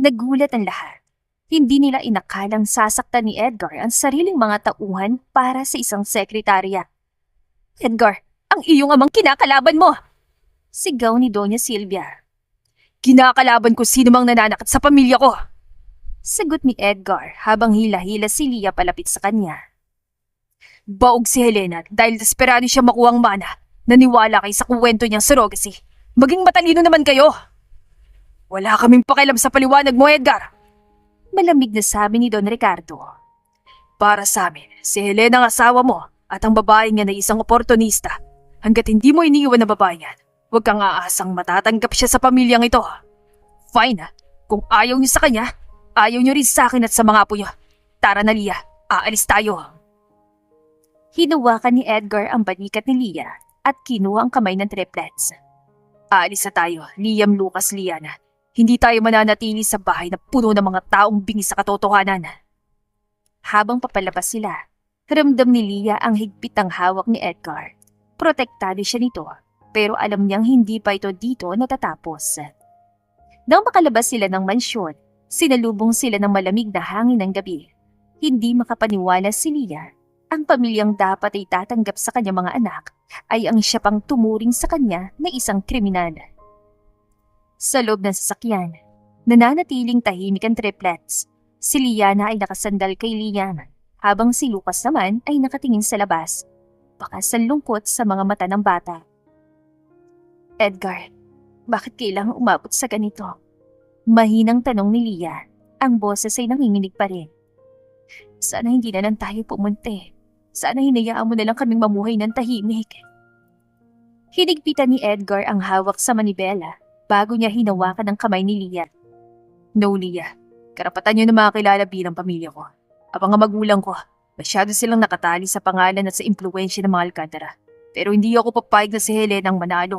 Nagulat ang lahat. Hindi nila inakalang sasaktan ni Edgar ang sariling mga tauhan para sa isang sekretarya. Edgar, ang iyong amang kinakalaban mo! Sigaw ni Doña Silvia. Kinakalaban ko sino mang nananakit sa pamilya ko! Sagot ni Edgar habang hila-hila si Leah palapit sa kanya. Baog si Helena dahil desperado siya makuha ang mana. Naniwala kayo sa kuwento niyang surrogacy. Maging matalino naman kayo! Wala kaming pakialam sa paliwanag mo, Edgar! Malamig na sabi ni Don Ricardo. Para sa amin, si Helena ang asawa mo at ang babae niya na isang oportunista. Hanggat hindi mo iniiwan na babae yan, huwag kang aasang matatanggap siya sa pamilyang ito. Fine, kung ayaw niyo sa kanya, ayaw niyo rin sa akin at sa mga apo niyo. Tara na, Leah, aalis tayo. Hinuwakan ni Edgar ang balikat ni Leah at kinuha ang kamay ng triplets. Aalis na tayo, Liam, Lucas, Liana. Hindi tayo mananatili sa bahay na puno ng mga taong bingi sa katotohanan. Habang papalabas sila, ramdam ni Leah ang higpit ng hawak ni Edgar. Protektado siya nito, pero alam niyang hindi pa ito dito natatapos. Nang makalabas sila ng mansyon, sinalubong sila ng malamig na hangin ng gabi. Hindi makapaniwala si Leah. Ang pamilyang dapat ay tatanggap sa kanyang mga anak ay ang siya pang tumuring sa kanya na isang kriminal. Sa loob ng sasakyan, nananatiling tahimik ang triplets. Si Liana ay nakasandal kay Liam, habang si Lucas naman ay nakatingin sa labas. Baka sa lungkot sa mga mata ng bata. Edgar, bakit kailangang umabot sa ganito? Mahinang tanong ni Leah, ang boses ay nanginginig pa rin. Sana hindi na lang tayo pumunti. Sana hinayaan mo na lang kaming mamuhay ng tahimik. Hinigpitan ni Edgar ang hawak sa manibela bago niya hinawakan ang kamay ni Leah. No, Leah. Karapatan niyo na makakilala bilang pamilya ko. Ang mga magulang ko, masyado silang nakatali sa pangalan at sa impluwensya ng mga Alcantara. Pero hindi ako papayag na si Helena ang manalo.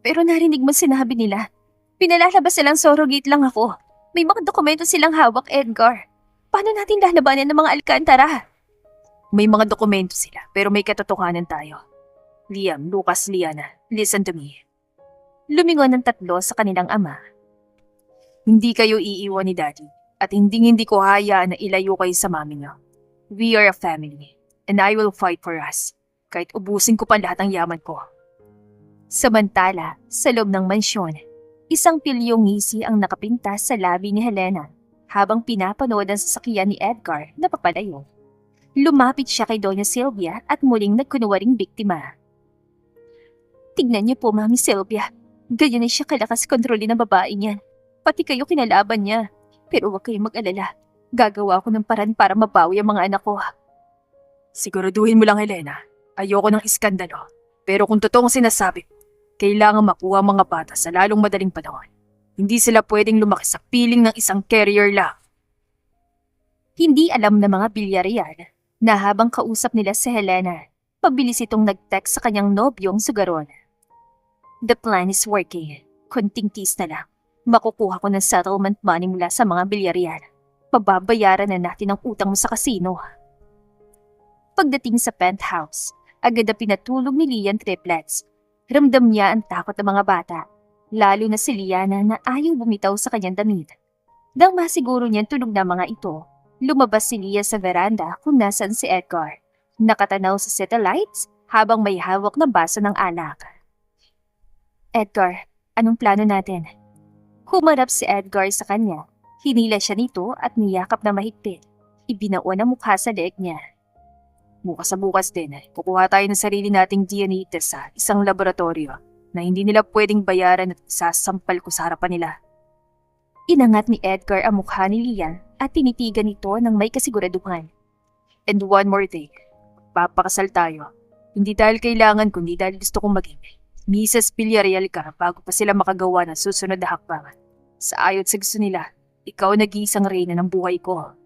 Pero narinig mo sinabi nila. Pinalalabas silang surrogate lang ako. May mga dokumento silang hawak, Edgar. Paano natin lalabanan ng mga Alcantara? May mga dokumento sila, pero may katotohanan tayo. Liam, Lucas, Liana, listen to me. Lumingon ng tatlo sa kanilang ama. Hindi kayo iiwan ni Daddy, at hindi ko hayaan na ilayo kayo sa mami niyo. We are a family, and I will fight for us, kahit ubusin ko pa lahat ng yaman ko. Samantala, sa loob ng mansyon, isang pilyong ngisi ang nakapintas sa labi ni Helena habang pinapanood ang sasakyan ni Edgar na papalayo. Lumapit siya kay Doña Silvia at muling nagkunwaring biktima. Tignan niyo po, Mami Silvia. Ganyan na siya kalakas kontrolin ng babae niyan. Pati kayo kinalaban niya. Pero huwag kayong mag-alala. Gagawa ko ng paraan para mabawi ang mga anak ko. Siguraduhin mo lang, Helena. Ayoko ng iskandalo. Pero kung totoong sinasabi ko, kailangan makuha ang mga bata sa lalong madaling panahon. Hindi sila pwedeng lumaki sa piling ng isang carrier lang. Hindi alam ng mga bilyarian na habang kausap nila si Helena, pabilis itong nag-text sa kanyang nobyong sugaron. The plan is working. Kunting tease na lang. Makukuha ko ng settlement money mula sa mga bilyarian. Pababayaran na natin ang utang mo sa kasino. Pagdating sa penthouse, agad na pinatulog ni Leah ang triplets. Ramdam niya ang takot ng mga bata, lalo na si Liana na ayaw bumitaw sa kanyang damit. Nang masiguro niyang tulog na mga ito, lumabas si Leah sa veranda kung nasan si Edgar. Nakatanaw sa satellites habang may hawak na baso ng alak. Edgar, anong plano natin? Humarap si Edgar sa kanya. Hinila siya nito at niyakap na mahigpit. Ibinaon ang mukha sa leeg niya. Bukas sa bukas din, kukuha tayo ng sarili nating DNA test sa isang laboratorio. na hindi nila pwedeng bayaran at sasampal ko sa harapan nila. Inangat ni Edgar ang mukha ni Leah at tinitigan ito ng may kasiguraduhan. And one more thing, papakasal tayo. Hindi dahil kailangan kundi dahil gusto kong maging Mrs. Villarreal ka bago pa sila makagawa ng susunod na hakbang. Sa ayot sa gusto nila, ikaw nag-iisang reyna ng buhay ko.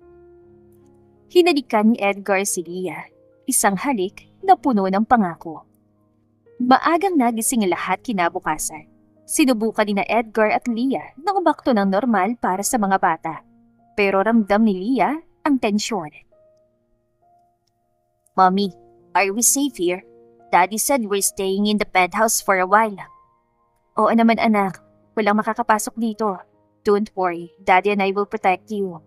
Hinalikan ni Edgar si Leah, isang halik na puno ng pangako. Maagang nagising ang lahat kinabukasan. Sinubukan ni na Edgar at Leah na umakto ng normal para sa mga bata. Pero ramdam ni Leah ang tensyon. Mommy, are we safe here? Daddy said we're staying in the penthouse for a while. Oo naman anak, walang makakapasok dito. Don't worry, Daddy and I will protect you.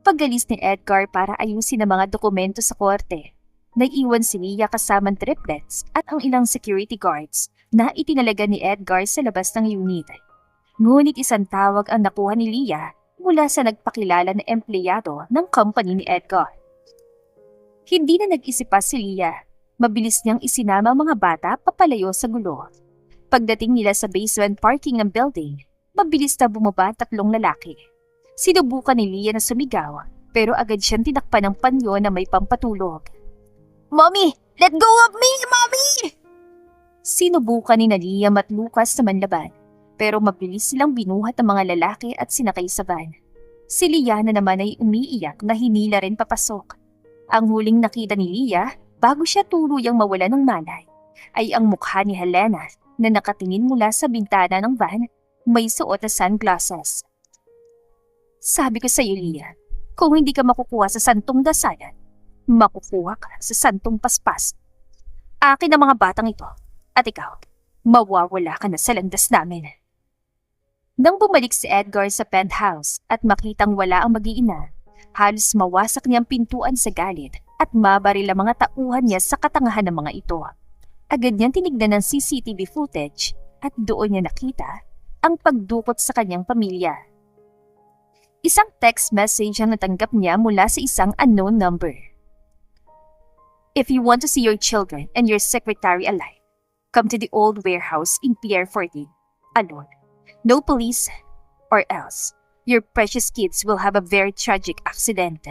Paggalis ni Edgar para ayusin ang mga dokumento sa korte, naiwan si Leah kasamang triplets at ang ilang security guards na itinalaga ni Edgar sa labas ng unit. Ngunit isang tawag ang nakuha ni Leah mula sa nagpakilala na empleyado ng company ni Edgar. Hindi na nag-isip pa si Leah. Mabilis niyang isinama ang mga bata papalayo sa gulo. Pagdating nila sa basement parking ng building, mabilis na bumaba ang 3 lalaki. Sinubukan ni Leah na sumigaw, pero agad siyang tinakpan ng panyo na may pampatulog. Mommy, let go of me, Mommy! Sinubukan ni Leah at Lucas na manlaban, pero mabilis silang binuhat ang mga lalaki at sinakay sa van. Si Leah na naman ay umiiyak na hinila rin papasok. Ang huling nakita ni Leah bago siya tuluyang mawala ng malay ay ang mukha ni Helena na nakatingin mula sa bintana ng van, may suot na sunglasses. Sabi ko sa iyo, Leah, kung hindi ka makukuha sa santong dasalan, makukuha ka sa santong paspas. Akin ang mga batang ito, at ikaw, mawawala ka na sa landas namin. Nang bumalik si Edgar sa penthouse at makitang wala ang mag-iina, halos mawasak niyang pintuan sa galit at mabaril ang mga tauhan niya sa katangahan ng mga ito. Agad niyang tinignan ng CCTV footage at doon niya nakita ang pagdukot sa kanyang pamilya. Isang text message ang natanggap niya mula sa isang unknown number. If you want to see your children and your secretary alive, come to the old warehouse in Pier 14, alone. No police, or else your precious kids will have a very tragic accident.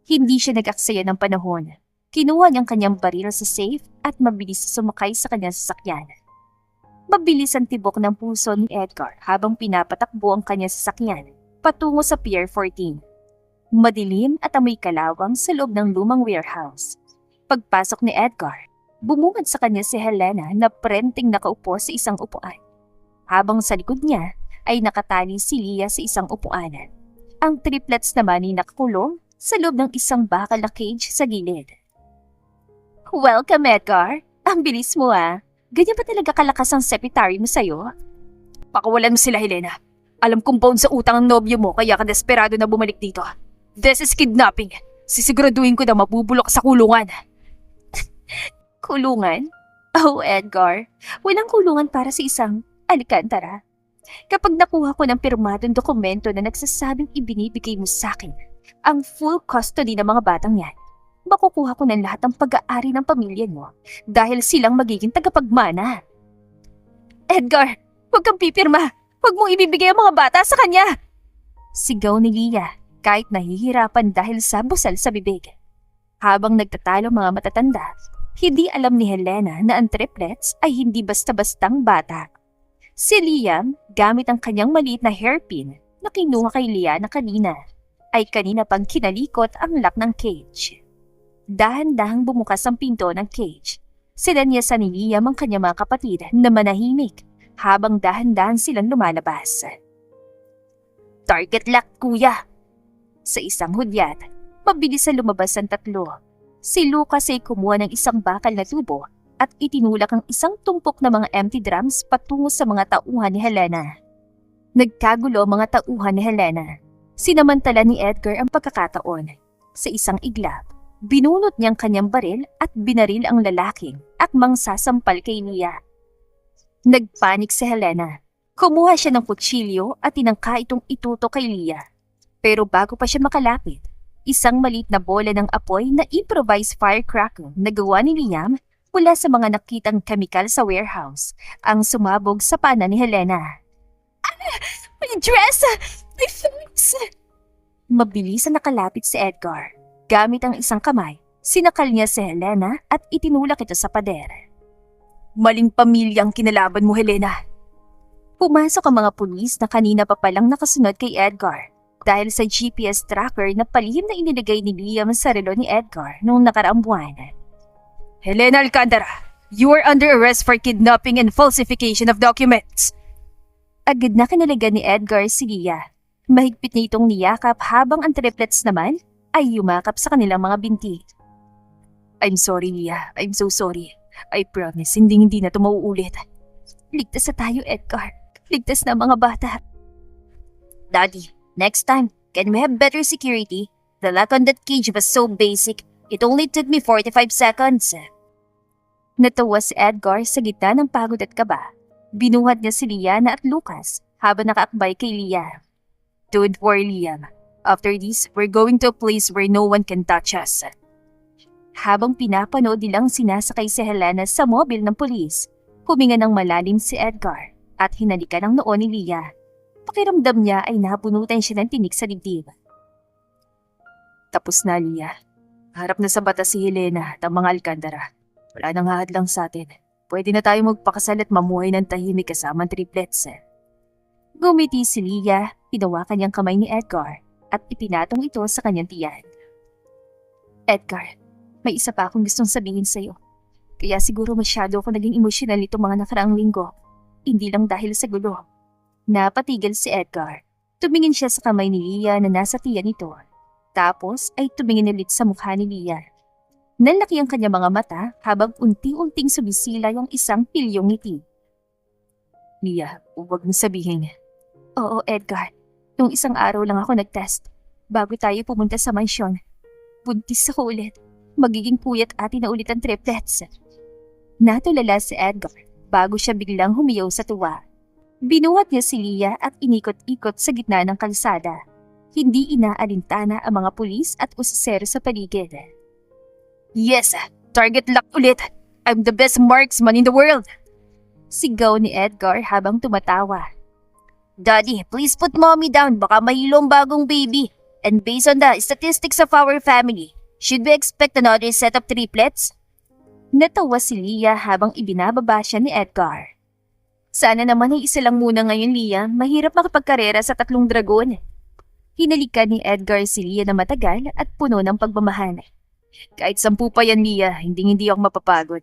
Hindi siya nag-aksaya ng panahon. Kinuha niyang kanyang baril sa safe at mabilis sumakay sa kanyang sasakyan. Mabilis ang tibok ng puso ni Edgar habang pinapatakbo ang kanyang sasakyan patungo sa Pier 14. Madilim at amoy kalawang sa loob ng lumang warehouse. Pagpasok ni Edgar, bumungad sa kanya si Helena na prenting nakaupo sa isang upuan. Habang sa likod niya ay nakatali si Leah sa isang upuanan. Ang triplets naman ay nakakulong sa loob ng isang bakal na cage sa gilid. Welcome, Edgar. Ang bilis mo ah. Ganyan ba talaga kalakas ang secretary mo sa'yo? Pakawalan mo sila, Helena. Alam kong bound sa utang ang nobyo mo kaya ka desperado na bumalik dito. This is kidnapping. Sisiguraduhin ko na mabubulok sa kulungan. Kulungan? Oh, Edgar. Walang kulungan para sa isang Alcantara. Kapag nakuha ko ng pirmadong dokumento na nagsasabing ibinibigay mo sa akin ang full custody ng mga batang yan, makukuha ko ng lahat ng pag-aari ng pamilya mo dahil silang magiging tagapagmana. Edgar, huwag kang pipirma. Huwag mong ibibigay ang mga bata sa kanya. Sigaw ni Leah kahit nahihirapan dahil sa busal sa bibig. Habang nagtatalo mga matatanda, hindi alam ni Helena na ang triplets ay hindi basta-bastang bata. Si Liam, gamit ang kanyang maliit na hairpin na kinuha kay Leah na kanina, ay kanina pang kinalikot ang lock ng cage. Dahan-dahang bumukas ang pinto ng cage. Sinanyasan ni Liam ang kanyang mga kapatid na manahimik habang dahan-dahan silang lumalabas. Target lock, kuya. Sa isang hudyat, mabilis na lumabas ang 3. Si Lucas ay kumuha ng isang bakal na tubo at itinulak ang isang tumpok na mga empty drums patungo sa mga tauhan ni Helena. Nagkagulo ang mga tauhan ni Helena. Sinamantala ni Edgar ang pagkakataon. Sa isang iglap, binunot niyang kanyang baril at binaril ang lalaking akmang sasampal kay Leah. Nagpanik si Helena. Kumuha siya ng kutsilyo at tinangka itong itutok kay Leah. Pero bago pa siya makalapit, isang maliit na bola ng apoy na improvised firecracker na gawa ni Liam mula sa mga nakitang kemikal sa warehouse ang sumabog sa pana ni Helena. My dress! My face! Mabilis na nakalapit si Edgar. Gamit ang isang kamay, sinakal niya si Helena at itinulak ito sa pader. Maling pamilyang kinalaban mo, Helena. Pumasok ang mga pulis na kanina pa palang nakasunod kay Edgar dahil sa GPS tracker na palihim na inilagay ni Liam sa relo ni Edgar noong nakaraang buwan. Helena Alcantara, you are under arrest for kidnapping and falsification of documents. Agad na kinalagan ni Edgar si Leah. Mahigpit niya itong niyakap habang ang triplets naman ay yumakap sa kanilang mga binti. I'm sorry, Leah. I'm so sorry. I promise, hindi na ito mauulit. Ligtas na tayo, Edgar. Ligtas na mga bata. Daddy, next time, can we have better security? The lock on that cage was so basic. It only took me 45 seconds. Natawa si Edgar sa gitna ng pagod at kaba. Binuhat niya si Liana at Lucas habang nakaakbay kay Leah. Don't worry, Liam. After this, we're going to a place where no one can touch us. Habang pinapanood nilang sinasakay si Helena sa mobil ng pulis, huminga ng malalim si Edgar at hinalikan ang noo ni Leah. Pakiramdam niya ay nabunutan siya ng tinik sa dibdib. Tapos na, Leah. Harap na sa batas si Helena at ang mga Alcantara. Wala nang hahadlang sa atin. Pwede na tayo magpakasal at mamuhay ng tahimik kasama ang triplets. Gumiti si Leah, hinawakan niyang kamay ni Edgar at ipinatong ito sa kanyang tiyan. Edgar, may isa pa akong gustong sabihin sa'yo. Kaya siguro masyado ako naging emosyonal itong mga nakaraang linggo. Hindi lang dahil sa gulo. Napatigil si Edgar. Tumingin siya sa kamay ni Leah na nasa tiyan nito. Tapos ay tumingin ulit sa mukha ni Leah. Nalaki ang kanyang mga mata habang unti-unting sumisila yung isang pilyong ngiti. Leah, huwag mo sabihin. Oo, Edgar. Nung isang araw lang ako nag-test. Bago tayo pumunta sa mansyon. Buntis ako ulit. Magiging puyat atin na ulit ang triplets. Natulala si Edgar bago siya biglang humiyaw sa tuwa. Binuhat niya si Leah at inikot-ikot sa gitna ng kalsada. Hindi inaalintana ang mga pulis at usisero sa paligid. Yes! Target lock ulit! I'm the best marksman in the world! Sigaw ni Edgar habang tumatawa. Daddy, please put mommy down. Baka mahilo ang bagong baby. And based on the statistics of our family, should we expect another set of triplets? Natawa si Leah habang ibinababa siya ni Edgar. Sana naman ay isa lang muna ngayon, Leah. Mahirap makapagkarera sa 3 dragon. Hinalikan ni Edgar si Leah na matagal at puno ng pagmamahal. Kahit 10 pa yan, Leah, hindi ako mapapagod.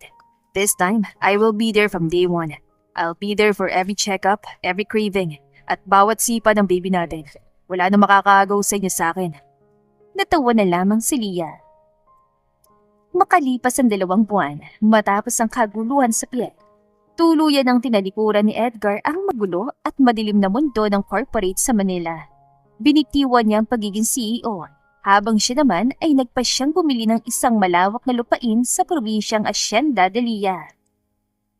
This time, I will be there from day 1. I'll be there for every checkup, every craving, at bawat sipa ng baby natin. Wala na makakaagaw sa inyo sa akin. Natawa na lamang si Leah. Makalipas ang 2 buwan, matapos ang kaguluhan sa piyak, tuluyan ang tinalikuran ni Edgar ang magulo at madilim na mundo ng corporate sa Manila. Binitiwan niya ang pagiging CEO, habang siya naman ay nagpasyang bumili ng isang malawak na lupain sa probinsyang Hacienda de Lea.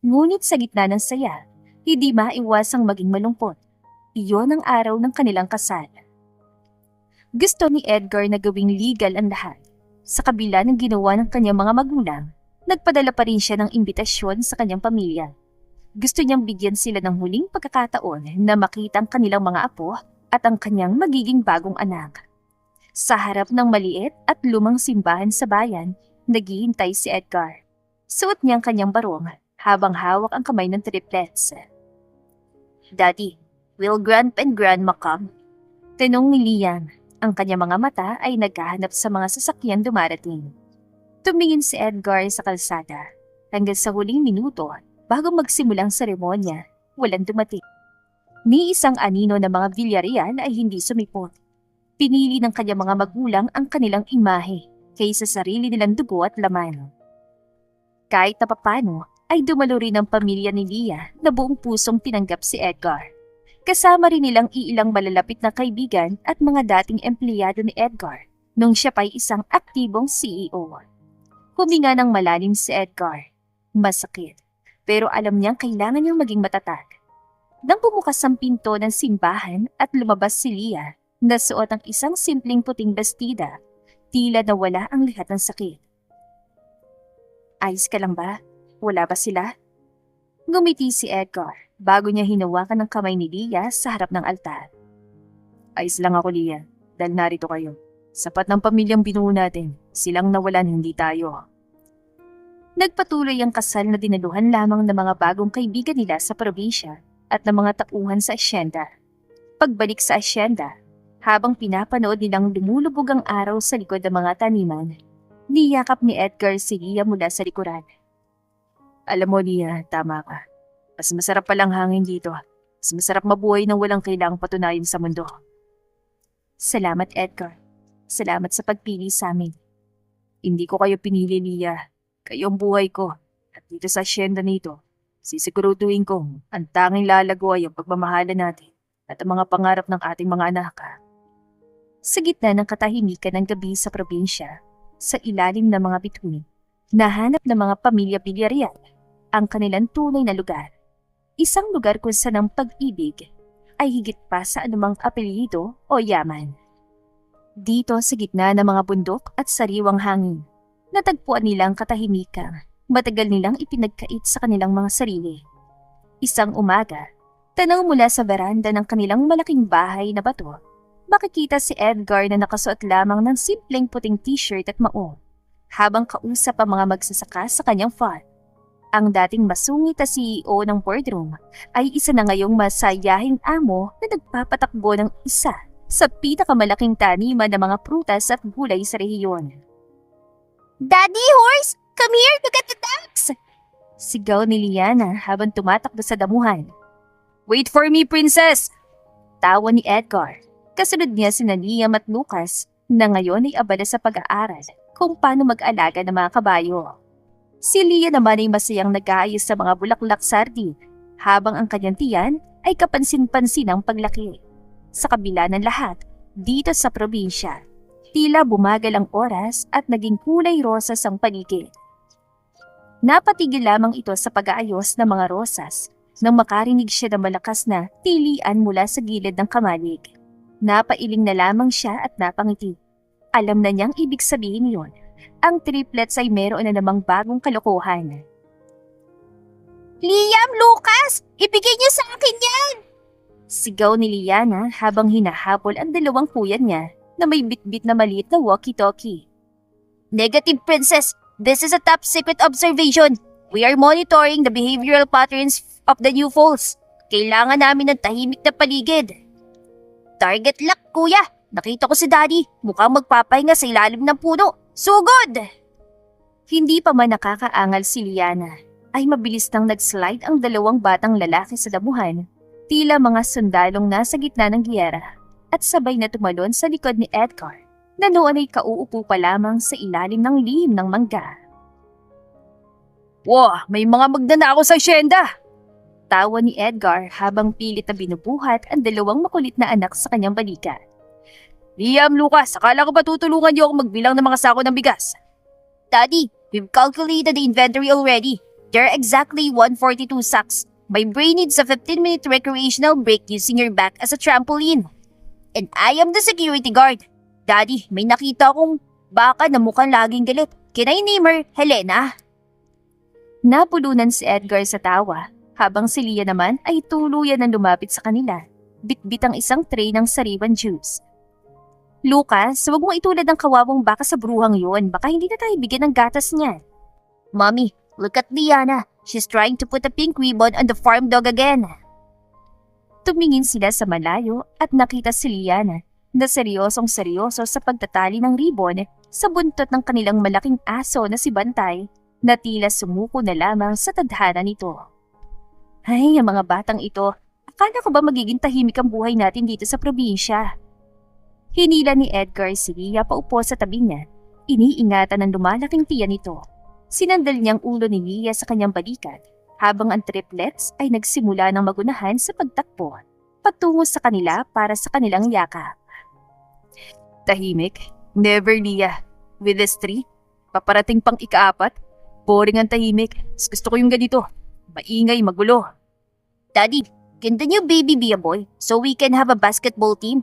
Ngunit sa gitna ng saya, hindi maiwasang maging malungkot. Iyon ang araw ng kanilang kasal. Gusto ni Edgar na gawing legal ang lahat. Sa kabila ng ginawa ng kanyang mga magulang, nagpadala pa rin siya ng imbitasyon sa kanyang pamilya. Gusto niyang bigyan sila ng huling pagkakataon na makita ang kanilang mga apo at ang kanyang magiging bagong anak. Sa harap ng maliit at lumang simbahan sa bayan, naghihintay si Edgar. Suot niya ang kanyang barong habang hawak ang kamay ng triplets. Daddy, will Grandpa and Grandma come? Tanong ni Liam. Ang kanyang mga mata ay naghahanap sa mga sasakyan dumarating. Tumingin si Edgar sa kalsada. Hanggang sa huling minuto, bago magsimula ang seremonya, walang dumating. Ni isang anino ng mga Villarreal ay hindi sumipot. Pinili ng kanyang mga magulang ang kanilang imahe kaysa sarili nilang dugo at laman. Kahit na papano, ay dumalo rin ang pamilya ni Leah na buong pusong tinanggap si Edgar. Kasama rin nilang iilang malalapit na kaibigan at mga dating empleyado ni Edgar nung siya pa'y isang aktibong CEO. Huminga ng malalim si Edgar. Masakit, pero alam niyang kailangan niyang maging matatag. Nang bumukas ang pinto ng simbahan at lumabas si Leah, na suot ang isang simpleng puting bastida, tila nawala ang lahat ng sakit. Ayos ka lang ba? Wala ba sila? Ngumiti si Edgar bago niya hinawakan ng kamay ni Leah sa harap ng altar. Ayos lang ako, Leah, dahil narito kayo. Sapat ng pamilyang binuo natin. Silang nawalan, hindi tayo. Nagpatuloy ang kasal na dinaluhan lamang ng mga bagong kaibigan nila sa probinsya at ng mga tauhan sa asyenda. Pagbalik sa asyenda, habang pinapanood nilang lumulubog ang araw sa likod ng mga taniman, niyakap ni Edgar si Leah mula sa likuran. Alam mo, Leah, tama ka. Mas masarap palang hangin dito. Mas masarap mabuhay nang walang kailangang patunayan sa mundo. Salamat, Edgar. Salamat sa pagpili sa amin. Hindi ko kayo pinili, Leah. Kayo ang buhay ko. At dito sa asyenda nito, sisiguraduhin kong ang tanging lalago ay ang pagmamahalan natin at ang mga pangarap ng ating mga anak. Sa gitna ng katahimikan ng gabi sa probinsya, sa ilalim ng mga bituin, nahanap ng mga pamilya Villarreal ang kanilang tunay na lugar. Isang lugar kung saan ang pag-ibig ay higit pa sa anumang apelyido o yaman. Dito sa gitna ng mga bundok at sariwang hangin, natagpuan nilang katahimikan, matagal nilang ipinagkait sa kanilang mga sarili. Isang umaga, tanaw mula sa veranda ng kanilang malaking bahay na bato, makikita si Edgar na nakasuot lamang ng simpleng puting t-shirt at maong, habang kausap ang mga magsasaka sa kanyang farm. Ang dating masungit na CEO ng boardroom ay isa na ngayong masayahing amo na nagpapatakbo ng isa sa pinakamalaking taniman ng mga prutas at gulay sa rehiyon. Daddy Horse, come here to get the ducks! Sigaw ni Liana habang tumatakbo sa damuhan. Wait for me, princess! Tawa ni Edgar. Kasunod niya sina Liam at Lucas na ngayon ay abala sa pag-aaral kung paano mag-alaga ng mga kabayo. Si Leah naman ay masayang nag-aayos sa mga bulaklak sardine habang ang kanyang tiyan ay kapansin-pansin ang paglaki. Sa kabila ng lahat, dito sa probinsya, tila bumagal ang oras at naging kulay rosas ang paligid. Napatigil lamang ito sa pag-aayos ng mga rosas nang makarinig siya ng malakas na tilian mula sa gilid ng kamalig. Napailing na lamang siya at napangiti. Alam na niyang ibig sabihin yon. Ang triplets ay meron na namang bagong kalokohan. Liam, Lucas! Ibigay niyo sa akin yan! Sigaw ni Liana habang hinahabol ang dalawang kuya niya na may bitbit na maliit na walkie-talkie. Negative, Princess. This is a top secret observation. We are monitoring the behavioral patterns of the new foals. Kailangan namin ng tahimik na paligid. Target lock, kuya. Nakita ko si Daddy. Mukhang magpapahinga sa ilalim ng puno. Sugod! Hindi pa man nakakaangal si Liana, ay mabilis nang nag-slide ang dalawang batang lalaki sa damuhan, tila mga sundalong nasa gitna ng giyera, at sabay na tumalon sa likod ni Edgar, na noon ay kauupo pa lamang sa ilalim ng lihim ng mangga. Wow, may mga magnanakaw sa asyenda! Tawa ni Edgar habang pilit na binubuhat ang dalawang makulit na anak sa kanyang balikat. Liam, Lucas, akala ko ba tutulungan niyo ako magbilang ng mga sako ng bigas? Daddy, we've calculated the inventory already. There are exactly 142 sacks. My brain needs a 15-minute recreational break using your back as a trampoline. And I am the security guard. Daddy, may nakita akong baka na mukhang laging galit. Can I name her Helena? Napulunan si Edgar sa tawa, habang si Leah naman ay tuluyan na lumapit sa kanila, bitbit ang isang tray ng sariwan juice. Lucas, huwag mong itulad ng kawawang baka sa bruhang yun. Baka hindi na tayo bigyan ng gatas niyan. Mommy, look at Liana. She's trying to put a pink ribbon on the farm dog again. Tumingin sila sa malayo at nakita si Liana na seryosong-seryoso sa pagtatali ng ribbon sa buntot ng kanilang malaking aso na si Bantay na tila sumuko na lamang sa tadhana nito. Ay, ang mga batang ito, akala ko ba magiging tahimik ang buhay natin dito sa probinsya? Hinila ni Edgar si Leah paupo sa tabi niya. Iniingatan ng lumalaking tiyan nito. Sinandal niyang ulo ni Leah sa kanyang balikat habang ang triplets ay nagsimula ng magunahan sa pagtakbo patungo sa kanila para sa kanilang yakap. Tahimik? Never, Leah. With this tree, paparating pang ika-4. Boring ang tahimik. Gusto ko yung ganito. Maingay, magulo. Daddy, can the new baby be a boy so we can have a basketball team?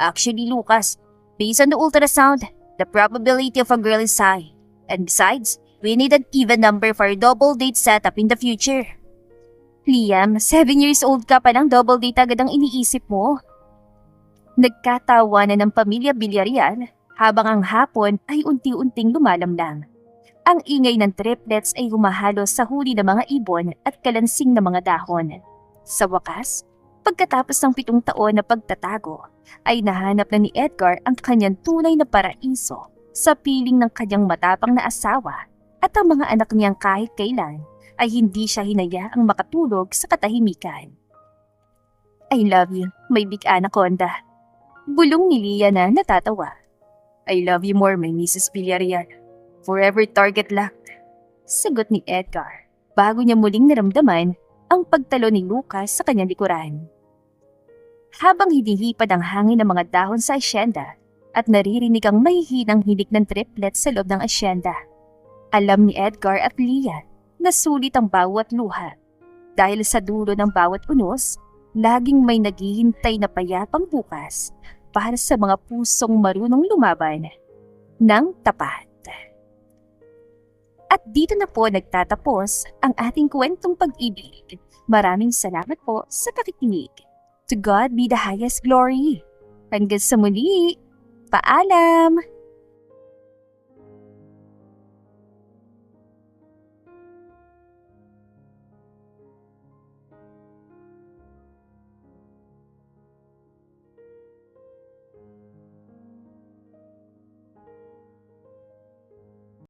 Actually, Lucas, based on the ultrasound, the probability of a girl is high. And besides, We need an even number for double date setup in the future. Liam, 7 years old ka pa lang, double date agad ang iniisip mo. Nagkatawanan ng pamilya Villarreal habang ang hapon ay unti-unting lumalamlam. Ang ingay ng triplets ay humahalo sa huli ng mga ibon at kalansing ng mga dahon. Sa wakas, pagkatapos ng 7 taon na pagtatago, ay nahanap na ni Edgar ang kanyang tunay na paraiso sa piling ng kanyang matapang na asawa at ang mga anak niyang kahit kailan ay hindi siya hinayaang makatulog sa katahimikan. I love you, my big anaconda. Bulong ni Lia na natatawa. I love you more, my Mrs. Villarreal. Forever target locked. Sagot ni Edgar bago niya muling naramdaman ang pagtalo ni Lucas sa kanyang likuran. Habang hinihipad ang hangin ng mga dahon sa asyenda at naririnig ang mahihinang hilik ng triplets sa loob ng asyenda, alam ni Edgar at Lia na sulit ang bawat luha. Dahil sa dulo ng bawat unos, laging may naghihintay na payapang bukas para sa mga pusong marunong lumaban ng tapat. At dito na po nagtatapos ang ating kwentong pag-ibig. Maraming salamat po sa pakikinig. To God be the highest glory. Hanggang sa muli, paalam!